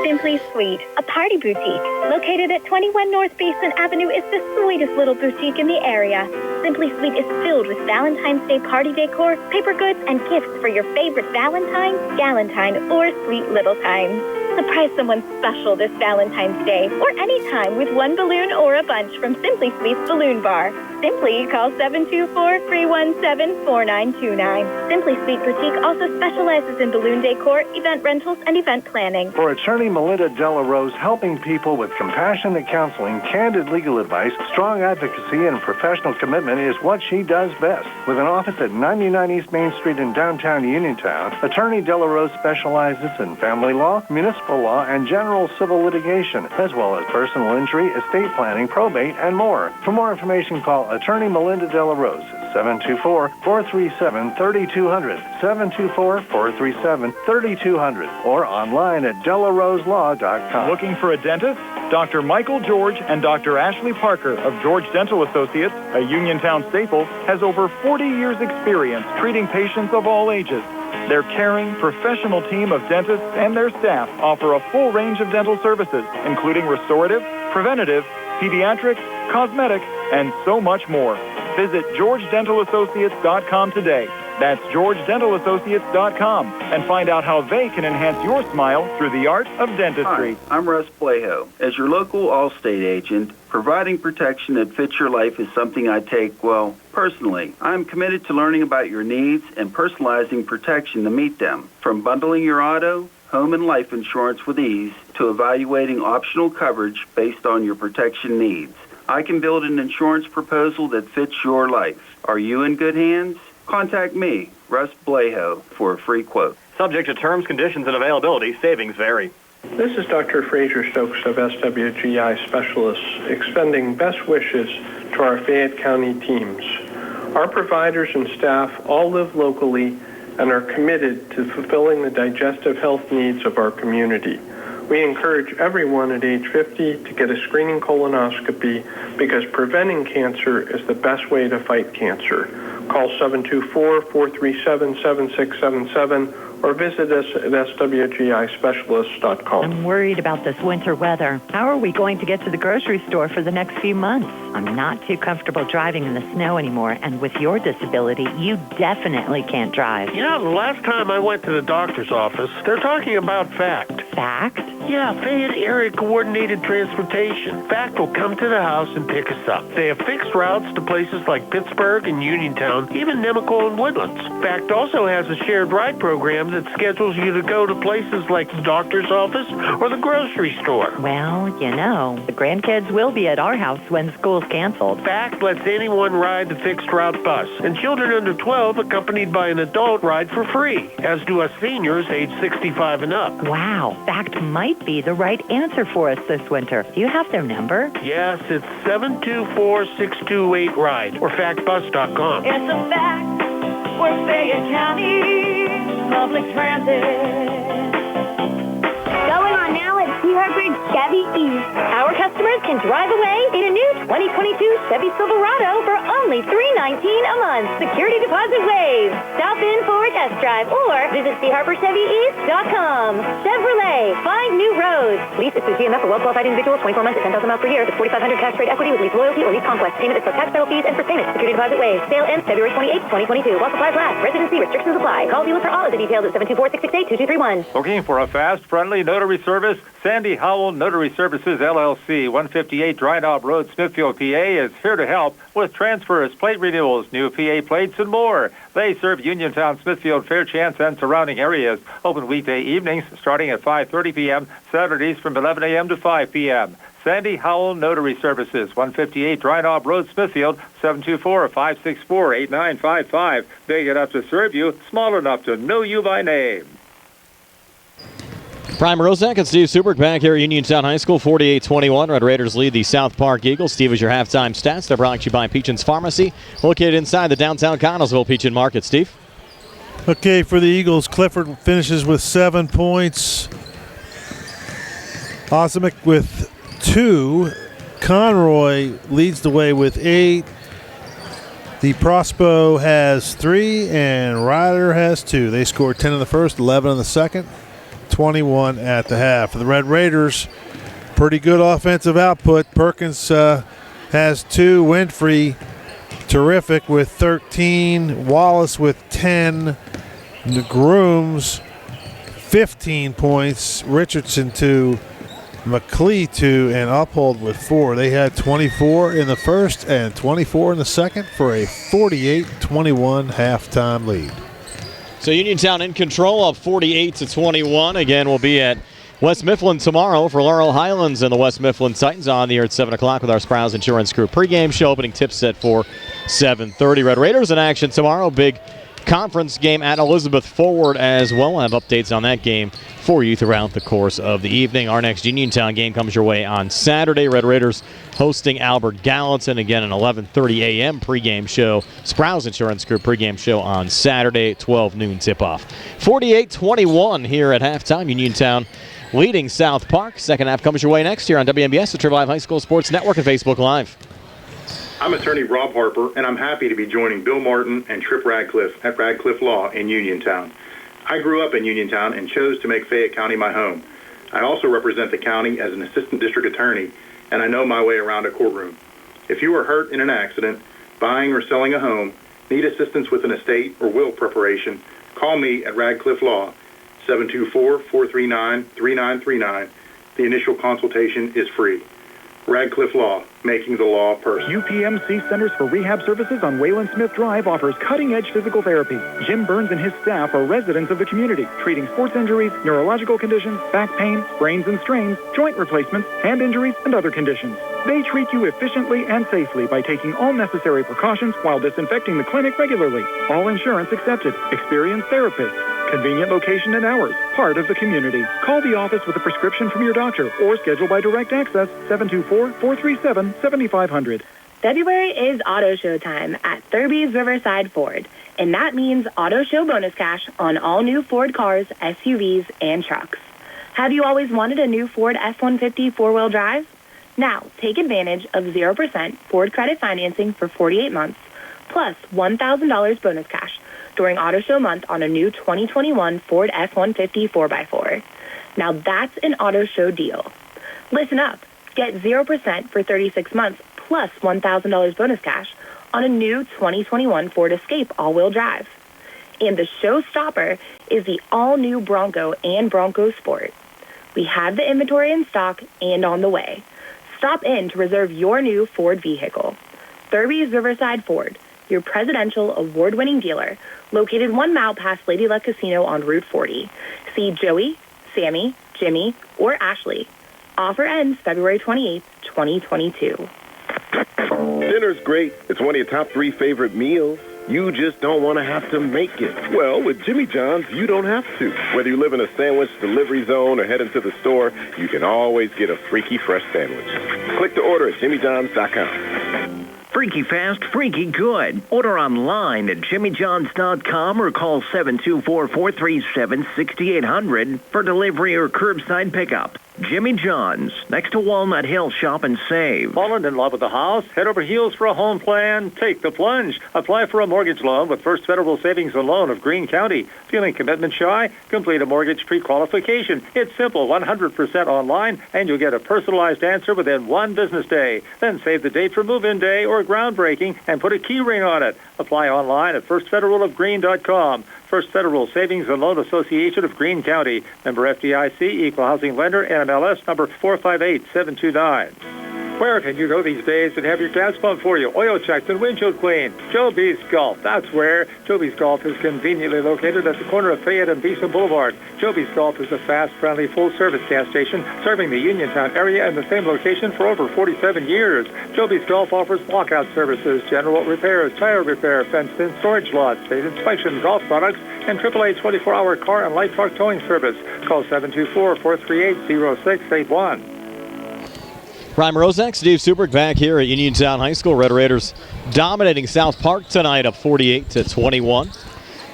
Simply Sweet, a party boutique. Located at 21 North Basin Avenue, is the sweetest little boutique in the area. Simply Sweet is filled with Valentine's Day party decor, paper goods, and gifts for your favorite Valentine, Galentine, or sweet little time. surprise someone special this Valentine's Day or anytime with one balloon or a bunch from Simply Sweet's Balloon Bar. Simply call 724-317-4929. Simply Sweet Boutique also specializes in balloon decor, event rentals, and event planning. For attorney Melinda Della Rose, helping people with compassionate counseling, candid legal advice, strong advocacy, and professional commitment is what she does best. With an office at 99 East Main Street in downtown Uniontown, attorney Della Rose specializes in family law, municipal law, and general civil litigation, as well as personal injury, estate planning, probate, and more. For more information, call attorney Melinda Della Rose at 724-437-3200, 724-437-3200, or online at DellaRoseLaw.com. Looking for a dentist? Dr. Michael George and Dr. Ashley Parker of George Dental Associates, a Uniontown staple, has over 40 years' experience treating patients of all ages. Their caring, professional team of dentists and their staff offer a full range of dental services, including restorative, preventative, pediatrics, cosmetic, and so much more. Visit GeorgeDentalAssociates.com today. That's GeorgeDentalAssociates.com, and find out how they can enhance your smile through the art of dentistry. Hi, I'm Russ Blejo. As your local Allstate agent, providing protection that fits your life is something I take, well, personally. I'm committed to learning about your needs and personalizing protection to meet them. From bundling your auto, home, and life insurance with ease to evaluating optional coverage based on your protection needs, I can build an insurance proposal that fits your life. Are you in good hands? Contact me, Russ Blejo, for a free quote. Subject to terms, conditions, and availability. Savings vary. This is Dr. Fraser Stokes of SWGI Specialists, extending best wishes to our Fayette County teams. Our providers and staff all live locally and are committed to fulfilling the digestive health needs of our community. We encourage everyone at age 50 to get a screening colonoscopy because preventing cancer is the best way to fight cancer. Call 724-437-7677 or visit us at swgispecialists.com. I'm worried about this winter weather. How are we going to get to the grocery store for the next few months? I'm not too comfortable driving in the snow anymore, and with your disability, you definitely can't drive. Yeah, the last time I went to the doctor's office, they're talking about FACT. FACT? Yeah, Fayette Area Coordinated Transportation. FACT will come to the house and pick us up. They have fixed routes to places like Pittsburgh and Uniontown, even Nemacolin and Woodlands. FACT also has a shared ride program that schedules you to go to places like the doctor's office or the grocery store. Well, you know, the grandkids will be at our house when school's canceled. FACT lets anyone ride the fixed route bus, and children under 12 accompanied by an adult ride for free, as do us seniors age 65 and up. Wow, FACT might be the right answer for us this winter. Do you have their number? Yes, it's 724-628-RIDE or factbus.com. It's a fact. We're Fayette County Public Transit. Going on now at T. Harford Chevy East. Our customers can drive away in a new 2022 Chevy Silverado for only $319 a month. Security deposit waived. Stop in for a test drive or visit CHarperChevyEast.com. Chevrolet, find new roads. Lease is through GMF for well-qualified individuals, 24 months at 10,000 miles per year with $4,500 cash trade equity with lease loyalty or lease conquest. Payment is for tax title fees and for payment. Security deposit waived. Sale ends February 28, 2022. While supplies last. Residency restrictions apply. Call dealer for all of the details at 724-668-2231. Looking for a fast, friendly notary service? Sandy Howell Notary Services, LLC, 158 Dry Knob Road, Smithfield, PA, is here to help with transfers, plate renewals, new PA plates, and more. They serve Uniontown, Smithfield, Fairchance, and surrounding areas. Open weekday evenings starting at 5:30 p.m., Saturdays from 11 a.m. to 5 p.m. Sandy Howell Notary Services, 158 Dry Knob Road, Smithfield, 724-564-8955. Big enough to serve you, small enough to know you by name. Prime Rozak and Steve Superk back here at Uniontown High School, 48-21. Red Raiders lead the South Park Eagles. Steve, is your halftime stats. They're brought to you by Peachin's Pharmacy, located inside the downtown Connellsville Peachin Market. Steve? Okay, for the Eagles, Clifford finishes with 7 points. Osimic with 2. Conroy leads the way with 8. The Prospo has 3, and Ryder has 2. They scored 10 in the first, 11 in the second. 21 at the half. For the Red Raiders, pretty good offensive output. Perkins has 2. Winfrey, terrific with 13. Wallace with 10. The Grooms, 15 points. Richardson 2, McClee 2, and Uphold with 4. They had 24 in the first and 24 in the second for a 48-21 halftime lead. So Uniontown in control of 48-21. Again, we'll be at West Mifflin tomorrow for Laurel Highlands and the West Mifflin Titans on the air at 7 o'clock with our Sprouse Insurance Group pregame show. Opening tip set for 7:30. Red Raiders in action tomorrow. Big conference game at Elizabeth Forward as well. We'll have updates on that game for you throughout the course of the evening. Our next Uniontown game comes your way on Saturday. Red Raiders hosting Albert Gallatin. Again, an 11:30 a.m. pregame show. Sprouse Insurance Group pregame show on Saturday, 12 noon tip-off. 48-21 here at halftime. Uniontown leading South Park. Second half comes your way next here on WMBS, the Triple Live High School Sports Network, and Facebook Live. I'm attorney Rob Harper, and I'm happy to be joining Bill Martin and Tripp Radcliffe at Radcliffe Law in Uniontown. I grew up in Uniontown and chose to make Fayette County my home. I also represent the county as an assistant district attorney, and I know my way around a courtroom. If you are hurt in an accident, buying or selling a home, need assistance with an estate or will preparation, call me at Radcliffe Law, 724-439-3939. The initial consultation is free. Radcliffe Law, making the law personal. UPMC Centers for Rehab Services on Wayland Smith Drive offers cutting-edge physical therapy. Jim Burns and his staff are residents of the community, treating sports injuries, neurological conditions, back pain, sprains and strains, joint replacements, hand injuries, and other conditions. They treat you efficiently and safely by taking all necessary precautions while disinfecting the clinic regularly. All insurance accepted. Experienced therapists. Convenient location and hours. Part of the community. Call the office with a prescription from your doctor or schedule by direct access 724-437-7500. February is Auto Show time at Thurby's Riverside Ford, and that means Auto Show bonus cash on all new Ford cars, SUVs, and trucks. Have you always wanted a new Ford F-150 four-wheel drive? Now, take advantage of 0% Ford credit financing for 48 months, plus $1,000 bonus cash during Auto Show month on a new 2021 Ford F-150 4x4. Now that's an Auto Show deal. Listen up. Get 0% for 36 months plus $1,000 bonus cash on a new 2021 Ford Escape all-wheel drive. And the showstopper is the all-new Bronco and Bronco Sport. We have the inventory in stock and on the way. Stop in to reserve your new Ford vehicle. Thurby's Riverside Ford, your presidential award-winning dealer, located 1 mile past Lady Luck Casino on Route 40. See Joey, Sammy, Jimmy, or Ashley. Offer ends February 28th, 2022. Dinner's great. It's one of your top 3 favorite meals. You just don't want to have to make it. Well, with Jimmy John's, you don't have to. Whether you live in a sandwich delivery zone or head into the store, you can always get a freaky fresh sandwich. Click to order at jimmyjohns.com. Freaky fast, freaky good. Order online at jimmyjohns.com or call 724-437-6800 for delivery or curbside pickup. Jimmy John's, next to Walnut Hill. Shop and save. Fallen in love with the house? Head over heels for a home plan? Take the plunge. Apply for a mortgage loan with First Federal Savings and Loan of Greene County. Feeling commitment shy? Complete a mortgage pre-qualification. It's simple, 100% online, and you'll get a personalized answer within 1 business day. Then save the date for move-in day or groundbreaking and put a key ring on it. Apply online at firstfederalofgreene.com. First Federal Savings and Loan Association of Greene County. Member FDIC, Equal Housing Lender, NMLS number 458729. Where can you go these days and have your gas pumped for you, oil checked and windshield cleaned? Joby's Golf, that's where. Joby's Golf is conveniently located at the corner of Fayette and Beeson Boulevard. Joby's Golf is a fast, friendly, full-service gas station serving the Uniontown area in the same location for over 47 years. Joby's Golf offers lockout services, general repairs, tire repair, fenced-in storage lots, state inspection, golf products, and AAA 24-hour car and light truck towing service. Call 724-438-0681. Ryan Rozak, Steve Subrick back here at Uniontown High School. Red Raiders dominating South Park tonight, up 48-21.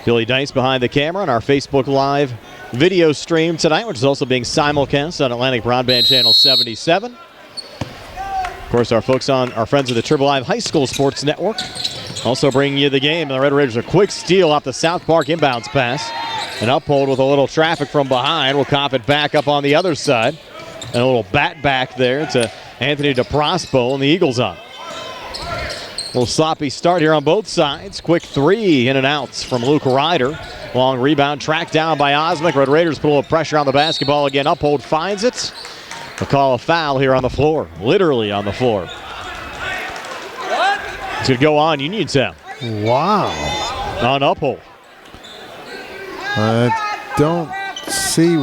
Billy Dice behind the camera on our Facebook Live video stream tonight, which is also being simulcast on Atlantic Broadband Channel 77. Of course, our friends of the Triple Live High School Sports Network also bringing you the game. The Red Raiders, a quick steal off the South Park inbounds pass. An Uphold with a little traffic from behind will cop it back up on the other side. And a little bat back there to Anthony DeProspo and the Eagles on. A little sloppy start here on both sides. Quick 3 in and outs from Luke Ryder. Long rebound tracked down by Osmick. Red Raiders put a little pressure on the basketball again. Uphold finds it. They'll call a foul here on the floor. Literally on the floor. It's going to go on Uniontown. Wow. On Uphold. I don't see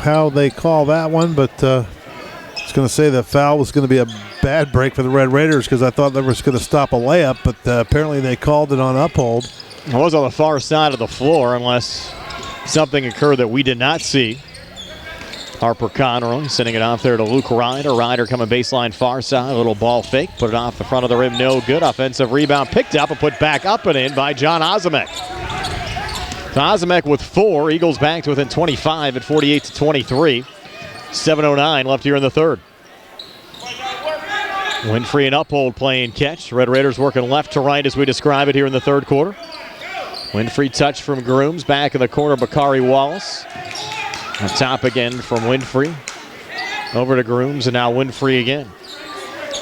how they call that one, but I was going to say the foul was going to be a bad break for the Red Raiders because I thought they were going to stop a layup, but apparently they called it on Uphold. It was on the far side of the floor unless something occurred that we did not see. Harper Conroy sending it off there to Luke Ryder. Ryder coming baseline far side. A little ball fake. Put it off the front of the rim. No good. Offensive rebound picked up and put back up and in by John Ozimek. Ozimek with 4. Eagles back to within 25 at 48-23. 7:09 left here in the third. Winfrey and Uphold playing catch. Red Raiders working left to right as we describe it here in the third quarter. Winfrey touch from Grooms. Back in the corner, Bakari Wallace. On top again from Winfrey. Over to Grooms and now Winfrey again.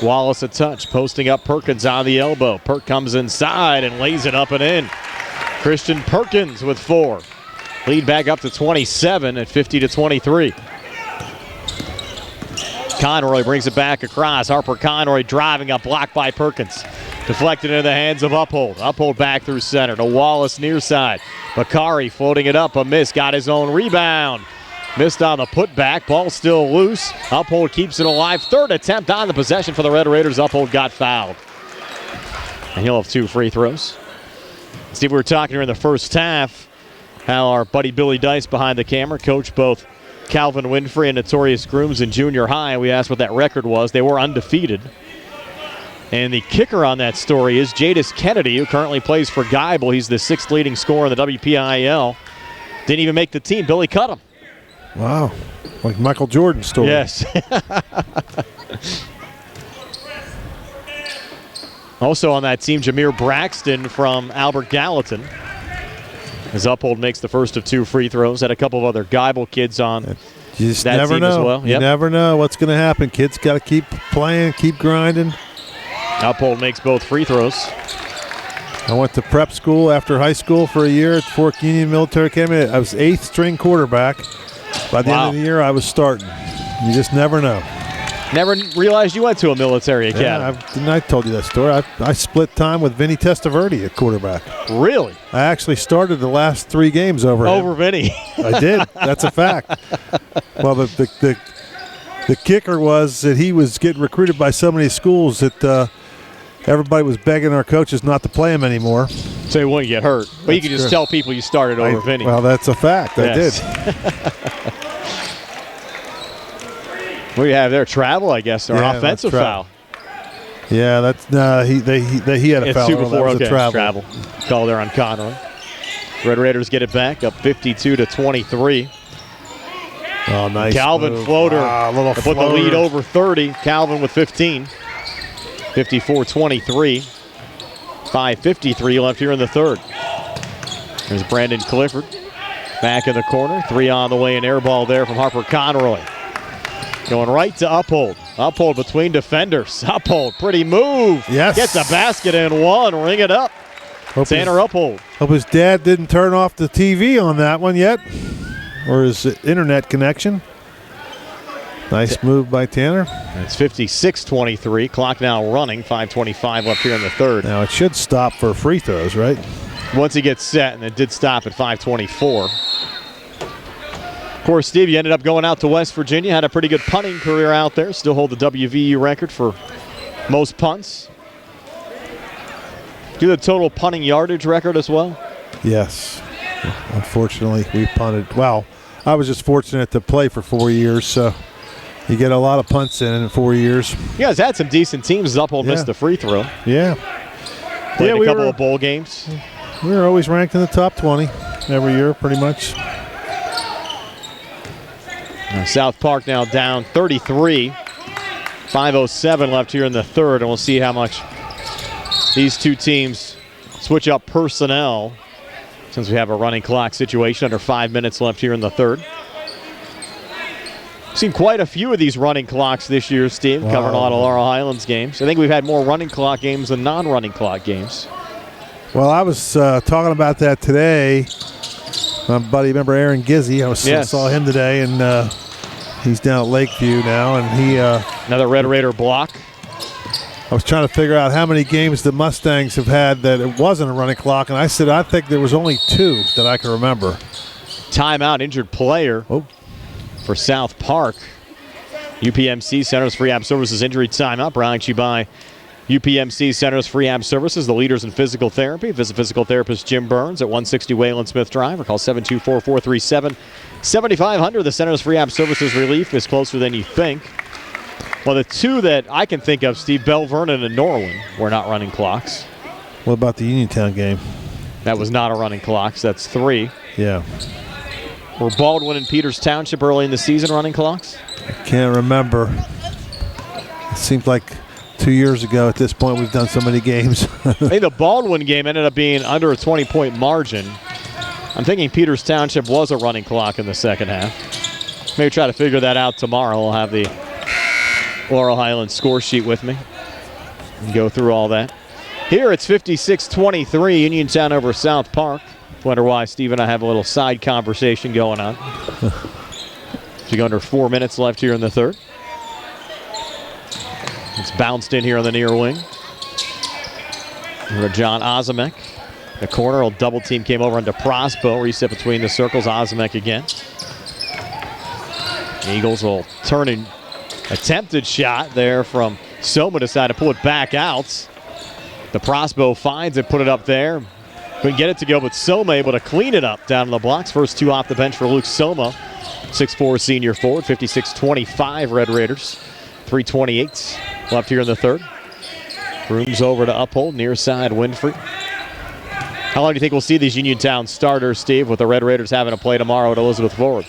Wallace a touch. Posting up Perkins on the elbow. Perk comes inside and lays it up and in. Christian Perkins with 4. Lead back up to 27 at 50-23. Conroy brings it back across. Harper Conroy driving up, blocked by Perkins. Deflected into the hands of Uphold. Uphold back through center to Wallace near side. Bakari floating it up, a miss, got his own rebound. Missed on the putback, ball still loose. Uphold keeps it alive. Third attempt on the possession for the Red Raiders. Uphold got fouled. And he'll have 2 free throws. Steve, we were talking during the first half how our buddy Billy Dice behind the camera coached both Calvin Winfrey and Notorious Grooms in junior high. We asked what that record was. They were undefeated. And the kicker on that story is Jadis Kennedy, who currently plays for Geibel. He's the 6th leading scorer in the WPIL. Didn't even make the team. Billy cut him. Wow. Like Michael Jordan's story. Yes. Also on that team, Jameer Braxton from Albert Gallatin. As Uphold makes the first of 2 free throws. Had a couple of other Geibel kids on you just that never team know. as well. You never know what's going to happen. Kids got to keep playing, keep grinding. Uphold makes both free throws. I went to prep school after high school for a year at Fork Union Military Academy. I was 8th string quarterback. By the end of the year, I was starting. You just never know. Never realized you went to a military academy. Yeah, I told you that story. I split time with Vinny Testaverde at quarterback. Really? I actually started the last 3 games over him. Over Vinny. I did. That's a fact. Well, the kicker was that he was getting recruited by so many schools that everybody was begging our coaches not to play him anymore. So he wouldn't get hurt. But you can just tell people you started over Vinny. Well, that's a fact. Yes. I did. What do you have there? Travel, I guess, or offensive foul. Yeah, that's he had a foul. It's 2 before. That was Okay, a travel. Call there on Conroy. Red Raiders get it back up 52-23. Oh, nice. Calvin move. floater. Little to put the lead over 30. Calvin with 15. 54-23. 5:53 left here in the third. There's Brandon Clifford. Back in the corner. 3 on the way, an air ball there from Harper Conroy. Going right to Uphold. Uphold between defenders. Uphold, pretty move. Yes. Gets a basket and 1. Ring it up. Tanner Uphold. Hope his dad didn't turn off the TV on that one yet. Or his internet connection. Nice move by Tanner. It's 56-23. Clock now running. 5:25 left here in the third. Now it should stop for free throws, right? Once he gets set, and it did stop at 5:24. Of course, Steve, you ended up going out to West Virginia. Had a pretty good punting career out there. Still hold the WVU record for most punts. Do the total punting yardage record as well? Yes. Unfortunately, we punted. Well, I was just fortunate to play for 4 years, so you get a lot of punts in 4 years. You guys had some decent teams. Uphold missed the free throw. Yeah. Played a couple of bowl games. We were always ranked in the top 20 every year, pretty much. South Park now down 33. 5:07 left here in the third, and we'll see how much these two teams switch up personnel since we have a running clock situation. Under 5 minutes left here in the third. Seen quite a few of these running clocks this year, Steve, covering a lot of Laurel Highlands games. I think we've had more running clock games than non-running clock games. Well, I was talking about that today My buddy, remember Aaron Gizzy? I saw him today, and he's down at Lakeview now, and he another Red Raider block. I was trying to figure out how many games the Mustangs have had that it wasn't a running clock, and I said I think there was only 2 that I can remember. Timeout, injured player for South Park. UPMC Centers for Rehab Services injury timeout brought to you by UPMC Centers for Rehab Services, the leaders in physical therapy. Visit physical therapist Jim Burns at 160 Wayland Smith Drive or call 724-437-7500. The Centers for Rehab Services relief is closer than you think. Well, the 2 that I can think of, Steve, Bell Vernon and Norwin, were not running clocks. What about the Uniontown game? That was not a running clock, so that's 3. Yeah. Were Baldwin and Peters Township early in the season running clocks? I can't remember. It seems like 2 years ago at this point we've done so many games. I think the Baldwin game ended up being under a 20-point margin. I'm thinking Peters Township was a running clock in the second half. Maybe try to figure that out tomorrow. I'll have the Laurel Highlands score sheet with me and go through all that. Here it's 56-23, Uniontown over South Park. Wonder why Steve and I have a little side conversation going on. So under 4 minutes left here in the third. It's bounced in here on the near wing. Over to John Ozimek. The corner, a double team came over into Prospo. Reset between the circles, Ozimek again. Eagles will turn an attempted shot there from Soma, decide to pull it back out. The Prospo finds it, put it up there. Couldn't get it to go, but Soma able to clean it up down in the blocks. First 2 off the bench for Luke Soma. 6'4" senior forward, 56-25 Red Raiders. 3:28 left here in the third. Brooms over to Uphold, near side Winfrey. How long do you think we'll see these Uniontown starters, Steve, with the Red Raiders having to play tomorrow at Elizabeth Forward?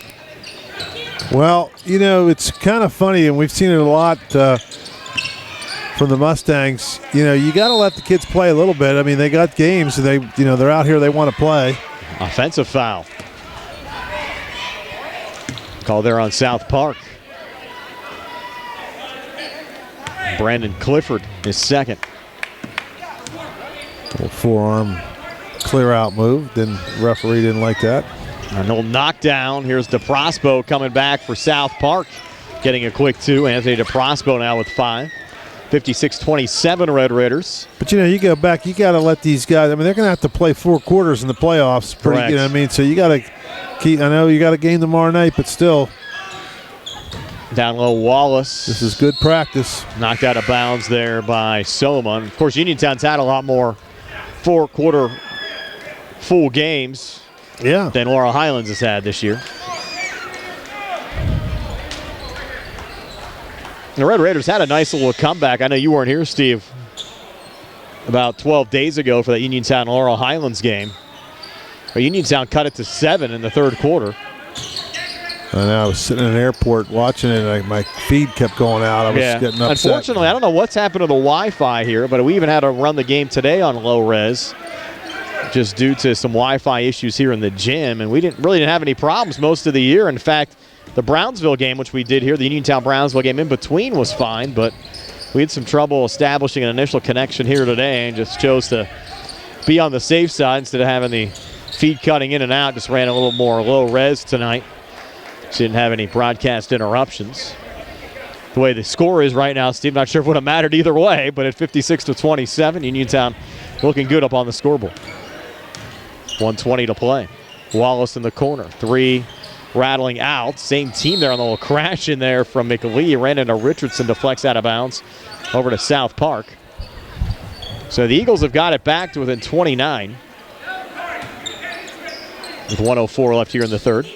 Well, it's kind of funny, and we've seen it a lot from the Mustangs. You got to let the kids play a little bit. I mean, they got games, and they're out here, they want to play. Offensive foul. Call there on South Park. Brandon Clifford is second. Little forearm clear out move. Referee didn't like that. A little knockdown. Here's DeProspo coming back for South Park. Getting a quick 2. Anthony DeProspo now with 5. 56-27 Red Raiders. But you go back, you got to let these guys, I mean, they're going to have to play 4 quarters in the playoffs. Correct. So you got to keep, I know you got a game tomorrow night, but still. Down low, Wallace. This is good practice. Knocked out of bounds there by Soma. And of course, Uniontown's had a lot more 4-quarter full games than Laurel Highlands has had this year. The Red Raiders had a nice little comeback. I know you weren't here, Steve, about 12 days ago for that Uniontown-Laurel Highlands game. But Uniontown cut it to 7 in the third quarter. I know. I was sitting in an airport watching it, and my feed kept going out. I was getting upset. Unfortunately, I don't know what's happened to the Wi-Fi here, but we even had to run the game today on low res just due to some Wi-Fi issues here in the gym, and we didn't have any problems most of the year. In fact, the Brownsville game, which we did here, the Uniontown-Brownsville game in between was fine, but we had some trouble establishing an initial connection here today and just chose to be on the safe side instead of having the feed cutting in and out. Just ran a little more low res tonight. So didn't have any broadcast interruptions. The way the score is right now, Steve, not sure if it would have mattered either way, but at 56-27, Uniontown looking good up on the scoreboard. 1:20 to play. Wallace in the corner. 3 rattling out. Same team there on the little crash in there from McLee. Ran into Richardson, deflects out of bounds over to South Park. So the Eagles have got it back to within 29. With 1:04 left here in the third.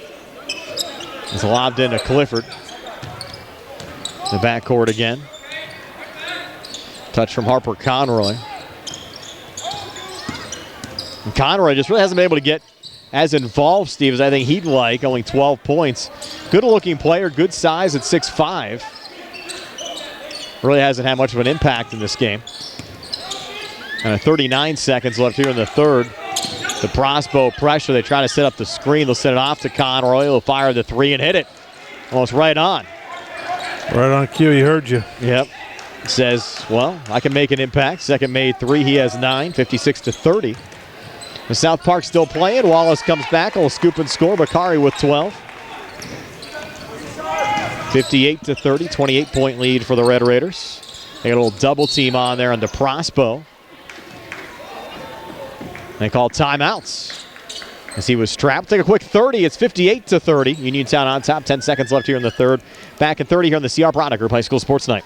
It's lobbed into Clifford. The backcourt again. Touch from Harper Conroy. And Conroy just really hasn't been able to get as involved, Steve, as I think he'd like. Only 12 points. Good-looking player, good size at 6'5". Really hasn't had much of an impact in this game. And 39 seconds left here in the third. The Prospo pressure, they try to set up the screen. They'll send it off to Conroy. He'll fire the 3 and hit it. Almost right on. Right on cue, he heard you. Yep. Says, well, I can make an impact. Second made 3, he has 9, 56-30. The South Park still playing. Wallace comes back. Will scoop and score. Bakari with 12. 58-30, 28-point lead for the Red Raiders. They got a little double team on there on DeProspo. They call timeouts as he was trapped. Take a quick 30. It's 58-30. Uniontown on top. 10 seconds left here in the third. Back in 30 here on the CR Product Group High School Sports Night.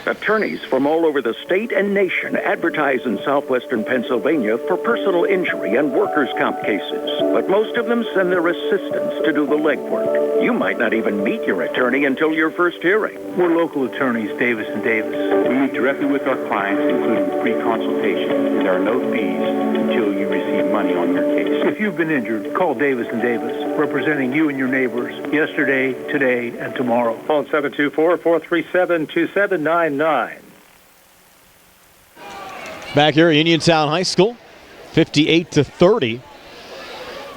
Attorneys from all over the state and nation advertise in southwestern Pennsylvania for personal injury and workers' comp cases. But most of them send their assistants to do the legwork. You might not even meet your attorney until your first hearing. We're local attorneys, Davis & Davis. We meet directly with our clients, including free consultation. There are no fees until you receive money on your case. If you've been injured, call Davis & Davis, representing you and your neighbors yesterday, today, and tomorrow. Phone 724-437-2799. Back here at Uniontown High School, 58-30.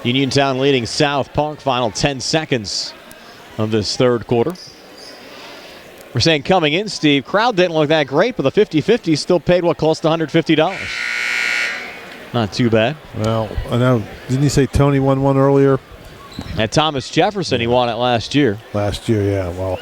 Uniontown leading South Park. Final 10 seconds of this third quarter. We're saying coming in, Steve, crowd didn't look that great, but the 50-50 still paid close to $150. Not too bad. Well, I know. Didn't you say Tony won one earlier? At Thomas Jefferson, he won it last year. Last year, yeah. Well,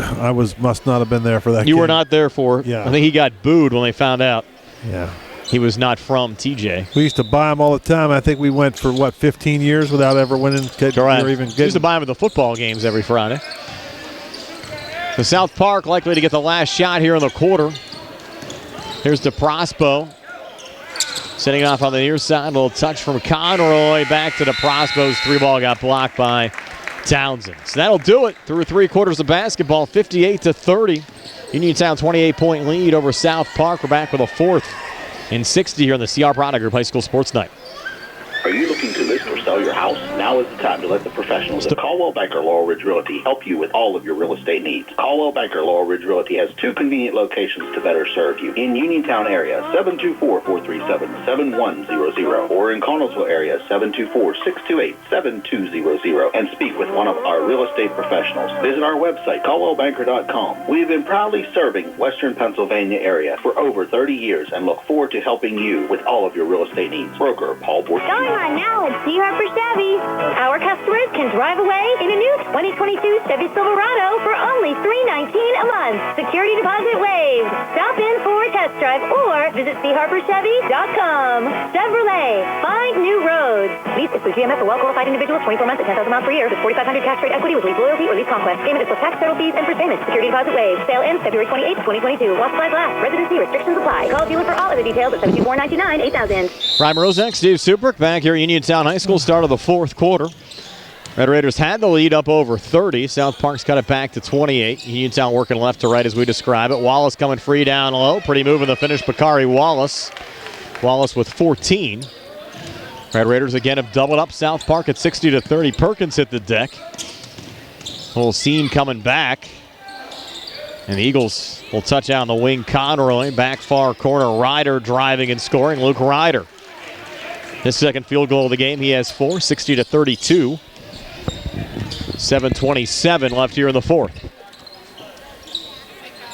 I must not have been there for that. You game. were not there for it. Yeah. I think he got booed when they found out. Yeah. He was not from TJ. We used to buy them all the time. I think we went for, 15 years without ever winning? Correct. Even We used to buy them at the football games every Friday. The South Park likely to get the last shot here in the quarter. Here's DeProspo. Setting off on the near side. A little touch from Conroy. Back to DeProspo's three ball. Got blocked by Townsend. So that'll do it through three quarters of basketball. 58-30. Uniontown 28-point lead over South Park. We're back with a fourth and 60 here on the CR Product Group High School Sports Night. Are you looking to list or sell your house? Now is the time to let the professionals at Caldwell Banker Laurel Ridge Realty help you with all of your real estate needs. Caldwell Banker Laurel Ridge Realty has two convenient locations to better serve you. In Uniontown area, 724-437-7100, or in Connellsville area, 724-628-7200, and speak with one of our real estate professionals. Visit our website, caldwellbanker.com. We have been proudly serving Western Pennsylvania area for over 30 years and look forward to helping you with all of your real estate needs. Broker Paul Borges. Going on now at C. Harper Chevy. Our customers can drive away in a new 2022 Chevy Silverado for only $319 a month. Security deposit waived. Stop in for a test drive or visit CHarperChevy.com. Chevrolet. Find new roads. Lease is through GMF for well-qualified individuals, 24 months at $10,000 miles per year with $4,500 tax rate equity with lease loyalty or lease conquest. Payment is plus tax, federal fees, and first payment. Security deposit waived. Sale ends February 28, 2022. While supplies last. Residency restrictions apply. Call dealer for all other details at 724-99-8000. Brian Rozak, Steve Superick back here at Uniontown High School. Start of the fourth quarter. Red Raiders had the lead up over 30. South Park's cut it back to 28. Uniontown working left to right as we describe it. Wallace coming free down low. Pretty move in the finish. Bakari Wallace. Wallace with 14. Red Raiders again have doubled up South Park at 60-30. Perkins hit the deck. Little seam coming back. And the Eagles will touch out on the wing. Conroy back far corner. Ryder driving and scoring. Luke Ryder. His second field goal of the game. He has 4, 60-32. 7:27 left here in the fourth.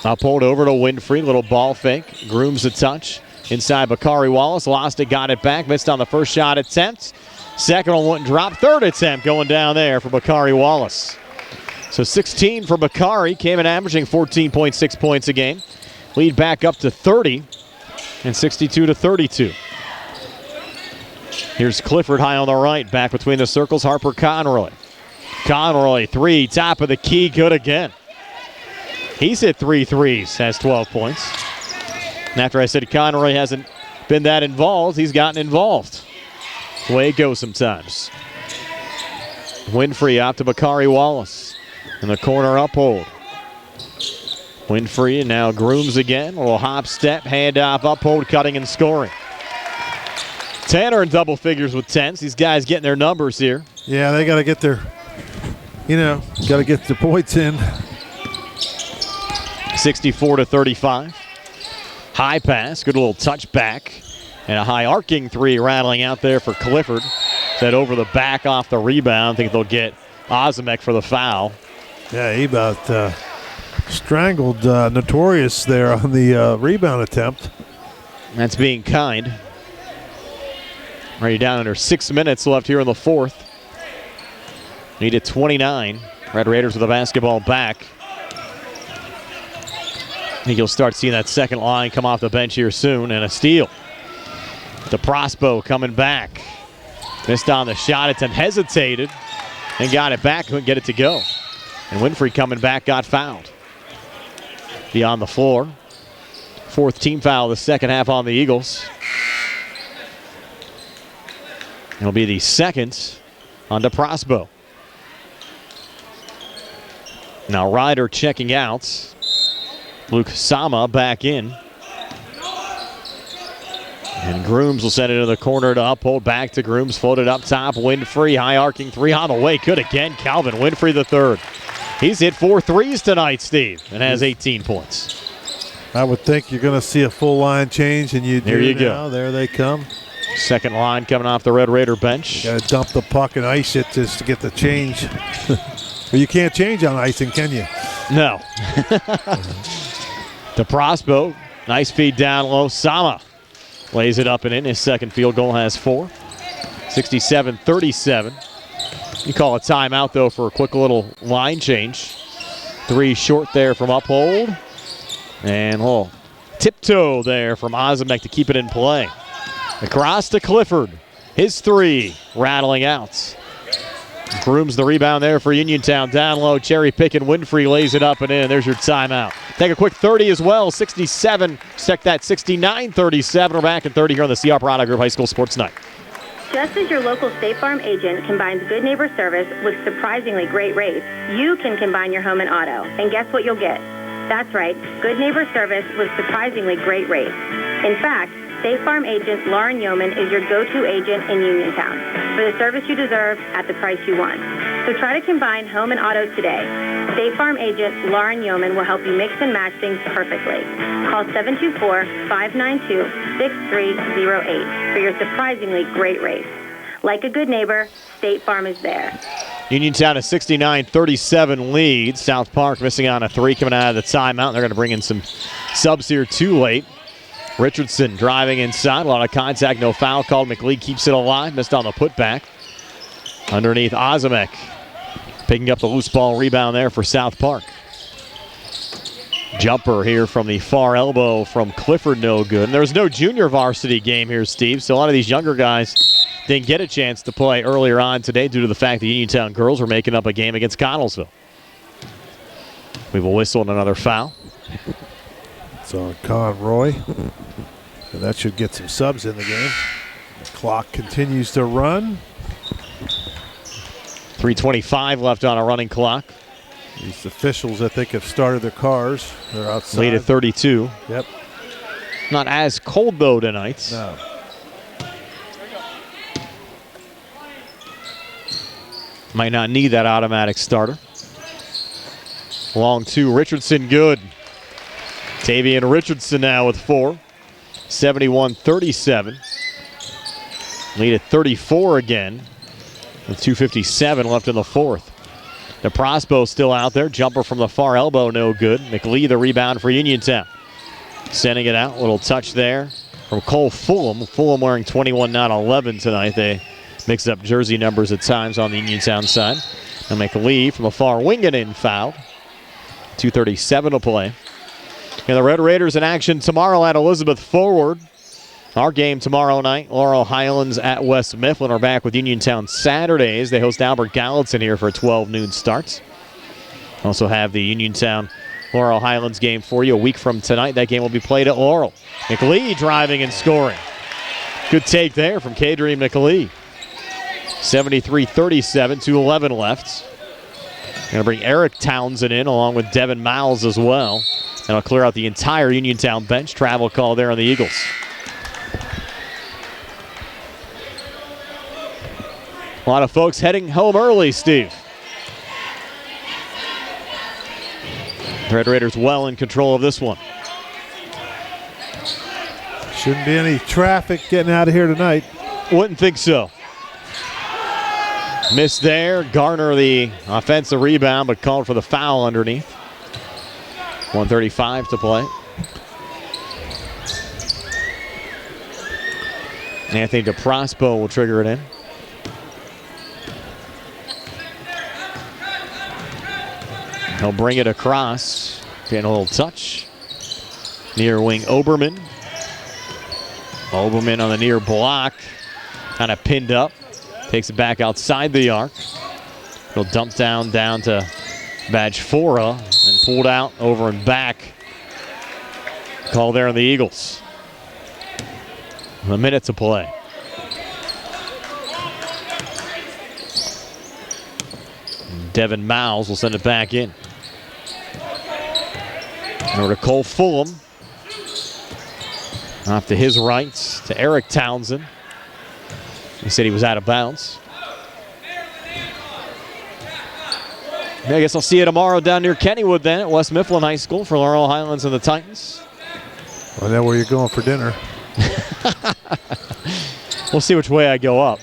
Uphold over to Winfrey. Little ball fake. Grooms a touch. Inside Bakari Wallace. Lost it, got it back. Missed on the first shot attempt. Second one wouldn't drop. Third attempt going down there for Bakari Wallace. So 16 for Bakari. Came in averaging 14.6 points a game. Lead back up to 30 and 62-32. Here's Clifford high on the right. Back between the circles. Harper Conroy. Conroy, three. Top of the key. Good again. He's hit 3 threes. Has 12 points. And after I said Conroy hasn't been that involved, he's gotten involved. The way it goes sometimes. Winfrey out to Bakari Wallace. In the corner, Uphold. Winfrey and now Grooms again. A little hop step. Handoff. Uphold cutting and scoring. Tanner in double figures with 10s. These guys getting their numbers here. Yeah, they got to get their, got to get the points in. 64-35. High pass, good little touch back. And a high arcing three rattling out there for Clifford. That over the back off the rebound. I think they'll get Ozimek for the foul. Yeah, he about strangled Notorious there on the rebound attempt. That's being kind. Already down under 6 minutes left here in the fourth. Needed 29. Red Raiders with the basketball back. I think you'll start seeing that second line come off the bench here soon. And a steal. DeProspo coming back. Missed on the shot. It's hesitated and got it back. Couldn't get it to go. And Winfrey coming back got fouled. Beyond the floor. Fourth team foul the second half on the Eagles. It'll be the second on DeProspo. Now Ryder checking out. Luke Sama back in. And Grooms will send it into the corner to Uphold. Back to Grooms. Floated up top. Winfrey. High arcing three on the way. Good again. Calvin Winfrey the third. He's hit 4 threes tonight, Steve, and has 18 points. I would think you're going to see a full line change, and you do. There you now. go. There they come. Second line coming off the Red Raider bench. Got to dump the puck and ice it just to get the change. Well, you can't change on icing, can you? No. DeProspo, nice feed down low. Sama lays it up and in. His second field goal has 4. 67-37. You call a timeout, though, for a quick little line change. 3 short there from Uphold. And a little tiptoe there from Ozimek to keep it in play. Across to Clifford. His 3 rattling out. Grooms the rebound there for Uniontown. Down low, cherry picking. Winfrey lays it up and in. There's your timeout. Take a quick 30 as well. 67. Check that 69-37. We're back in 30 here on the CR Product Group High School Sports Night. Just as your local State Farm agent combines good neighbor service with surprisingly great rates, you can combine your home and auto. And guess what you'll get? That's right, good neighbor service with surprisingly great rates. In fact, State Farm agent Lauren Yeoman is your go-to agent in Uniontown for the service you deserve at the price you want. So try to combine home and auto today. State Farm agent Lauren Yeoman will help you mix and match things perfectly. Call 724-592-6308 for your surprisingly great rates. Like a good neighbor, State Farm is there. Uniontown a 69-37 lead. South Park missing on a 3 coming out of the timeout. They're going to bring in some subs here too late. Richardson driving inside. A lot of contact, no foul called. McLeod keeps it alive. Missed on the putback. Underneath Ozimek. Picking up the loose ball rebound there for South Park. Jumper here from the far elbow from Clifford, no good. And there's no junior varsity game here, Steve, so a lot of these younger guys didn't get a chance to play earlier on today due to the fact the Uniontown girls were making up a game against Connellsville. We will whistle on another foul. It's on Conroy. And that should get some subs in the game. The clock continues to run. 3:25 left on a running clock. These officials, I think, have started their cars. They're outside. Lead at 32. Yep. Not as cold, though, tonight. No. Might not need that automatic starter. Long 2, Richardson good. Tavian Richardson now with 4. 71-37. Lead at 34 again. With 2:57 left in the fourth. DeProspo still out there. Jumper from the far elbow, no good. McLeod the rebound for Uniontown. Sending it out. Little touch there from Cole Fulham. Fulham wearing 21, not 11 tonight. They mix up jersey numbers at times on the Uniontown side. And McLeod from the far wing and in fouled. 2:37 to play. And the Red Raiders in action tomorrow at Elizabeth Forward. Our game tomorrow night, Laurel Highlands at West Mifflin are back with Uniontown Saturdays. They host Albert Gallatin here for 12 noon starts. Also have the Uniontown Laurel Highlands game for you a week from tonight. That game will be played at Laurel. McLeod driving and scoring. Good take there from Kadri McLeod. 73-37, 2:11 left. Going to bring Eric Townsend in along with Devin Miles as well. And I'll clear out the entire Uniontown bench. Travel call there on the Eagles. A lot of folks heading home early, Steve. Red Raiders well in control of this one. Shouldn't be any traffic getting out of here tonight. Wouldn't think so. Missed there. Garner the offensive rebound, but called for the foul underneath. 1:35 to play. Anthony DeProspo will trigger it in. He'll bring it across. Getting a little touch. Near wing Oberman. Oberman on the near block. Kind of pinned up. Takes it back outside the arc. He'll dump down to Badge Fora and pulled out over and back. Call there on the Eagles. A minute to play. Devin Miles will send it back in. Over to Cole Fulham. Off to his right to Eric Townsend. He said he was out of bounds. I guess I'll see you tomorrow down near Kennywood then at West Mifflin High School for Laurel Highlands and the Titans. I know where you're going for dinner. We'll see which way I go up.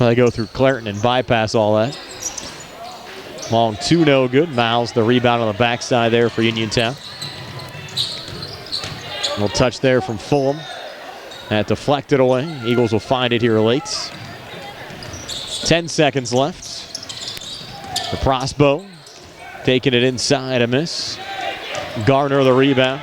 I go through Clareton and bypass all that. Long two, no good. Miles the rebound on the backside there for Uniontown. A little touch there from Fulham. That deflected away. Eagles will find it here late. 10 seconds left. The Prospo taking it inside, a miss. Garner the rebound.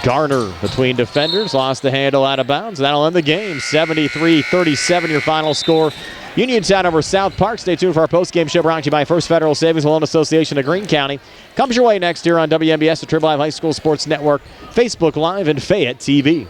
Garner between defenders, lost the handle out of bounds. That'll end the game. 73-37 your final score. Uniontown over South Park. Stay tuned for our post-game show brought to you by First Federal Savings Loan Association of Greene County. Comes your way next year on WMBS, the Triple Live High School Sports Network, Facebook Live, and Fayette TV.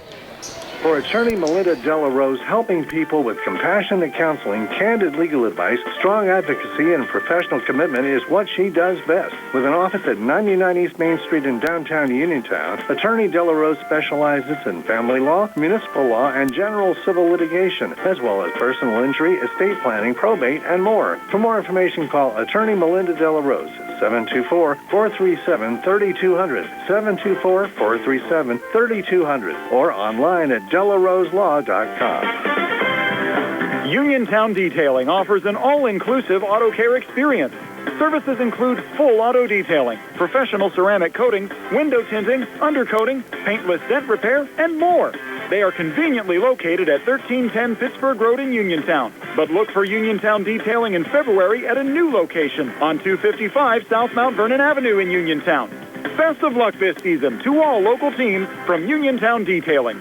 For attorney Melinda Della Rose, helping people with compassionate counseling, candid legal advice, strong advocacy, and professional commitment is what she does best. With an office at 99 East Main Street in downtown Uniontown, attorney Della Rose specializes in family law, municipal law, and general civil litigation, as well as personal injury, estate planning, probate, and more. For more information, call attorney Melinda Della Rose at 724-437-3200, 724-437-3200, or online at DellaRoseLaw.com. Uniontown Detailing offers an all-inclusive auto care experience. Services include full auto detailing, professional ceramic coatings, window tinting, undercoating, paintless dent repair, and more. They are conveniently located at 1310 Pittsburgh Road in Uniontown. But look for Uniontown Detailing in February at a new location on 255 South Mount Vernon Avenue in Uniontown. Best of luck this season to all local teams from Uniontown Detailing.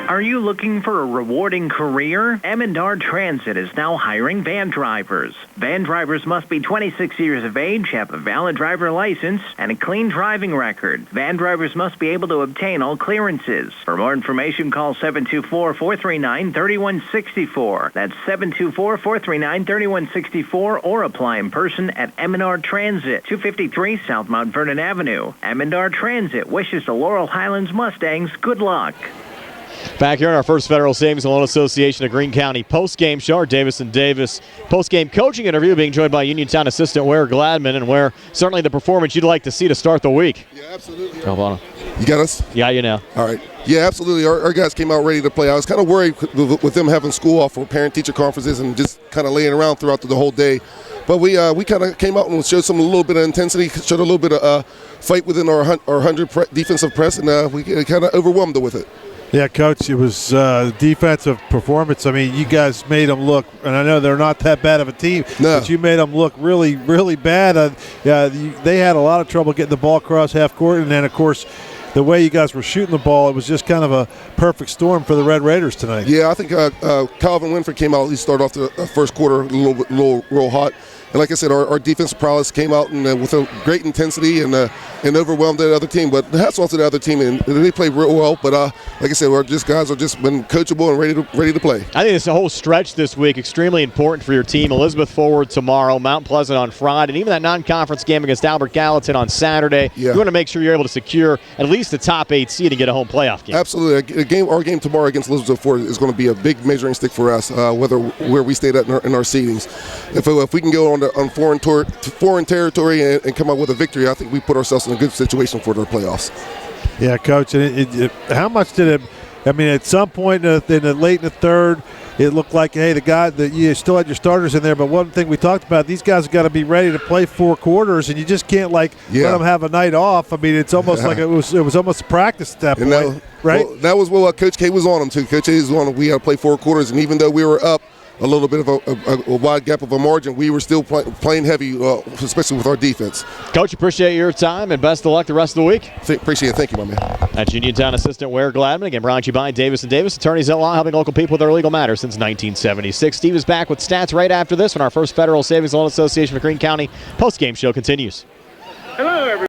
Are you looking for a rewarding career? M&R Transit is now hiring van drivers. Van drivers must be 26 years of age, have a valid driver license, and a clean driving record. Van drivers must be able to obtain all clearances. For more information, call 724-439-3164. That's 724-439-3164, or apply in person at M&R Transit, 253 South Mount Vernon Avenue. M&R Transit wishes the Laurel Highlands Mustangs good luck. Back here in our First Federal Savings Loan Association of Greene County post-game show, our Davis & Davis post-game coaching interview, being joined by Uniontown assistant Ware Gladman, and Ware, certainly the performance you'd like to see to start the week. Yeah, absolutely. You got us? Yeah, you know. All right. Yeah, absolutely. Our guys came out ready to play. I was kind of worried with them having school off for parent-teacher conferences and just kind of laying around throughout the whole day. But we kind of came out and showed a little bit of intensity, showed a little bit of fight within our 100 defensive press, and we kind of overwhelmed them with it. Yeah, Coach, it was defensive performance. I mean, you guys made them look, and I know they're not that bad of a team, but you made them look really, really bad. They had a lot of trouble getting the ball across half court, and then, of course, the way you guys were shooting the ball, it was just kind of a perfect storm for the Red Raiders tonight. Yeah, I think Calvin Winfrey came out. He started off the first quarter real hot. And like I said, our defensive prowess came out and with a great intensity and overwhelmed that other team. But hats off to the other team, and they played real well. But like I said, our guys are just been coachable and ready to play. I think this whole stretch this week extremely important for your team. Elizabeth forward tomorrow, Mount Pleasant on Friday, and even that non-conference game against Albert Gallatin on Saturday. Yeah. You want to make sure you're able to secure at least the top 8 seed and get a home playoff game. Absolutely. Our game tomorrow against Elizabeth Ford is going to be a big measuring stick for us, where we stayed at in our seedings. If we can go on foreign territory and come out with a victory, I think we put ourselves in a good situation for the playoffs. Yeah, Coach. And how much did it I mean, at some point in the late in the third, it looked like, hey, the guy that you still had your starters in there. But one thing we talked about, these guys have got to be ready to play 4 quarters, and you just can't let them have a night off. I mean, it's almost like it was almost practice at that point, right? Well, that was what Coach K was on them too. Coach K was on them. We had to play 4 quarters, and even though we were up a little bit of a wide gap of a margin, we were still playing heavy, especially with our defense. Coach, appreciate your time and best of luck the rest of the week. Appreciate it. Thank you, my man. That's Uniontown assistant Ware Gladman. Again, brought to you by Davis & Davis, attorneys at law, helping local people with their legal matters since 1976. Steve is back with stats right after this when our first Federal Savings Loan Association of Greene County post-game show continues. Hello, everybody.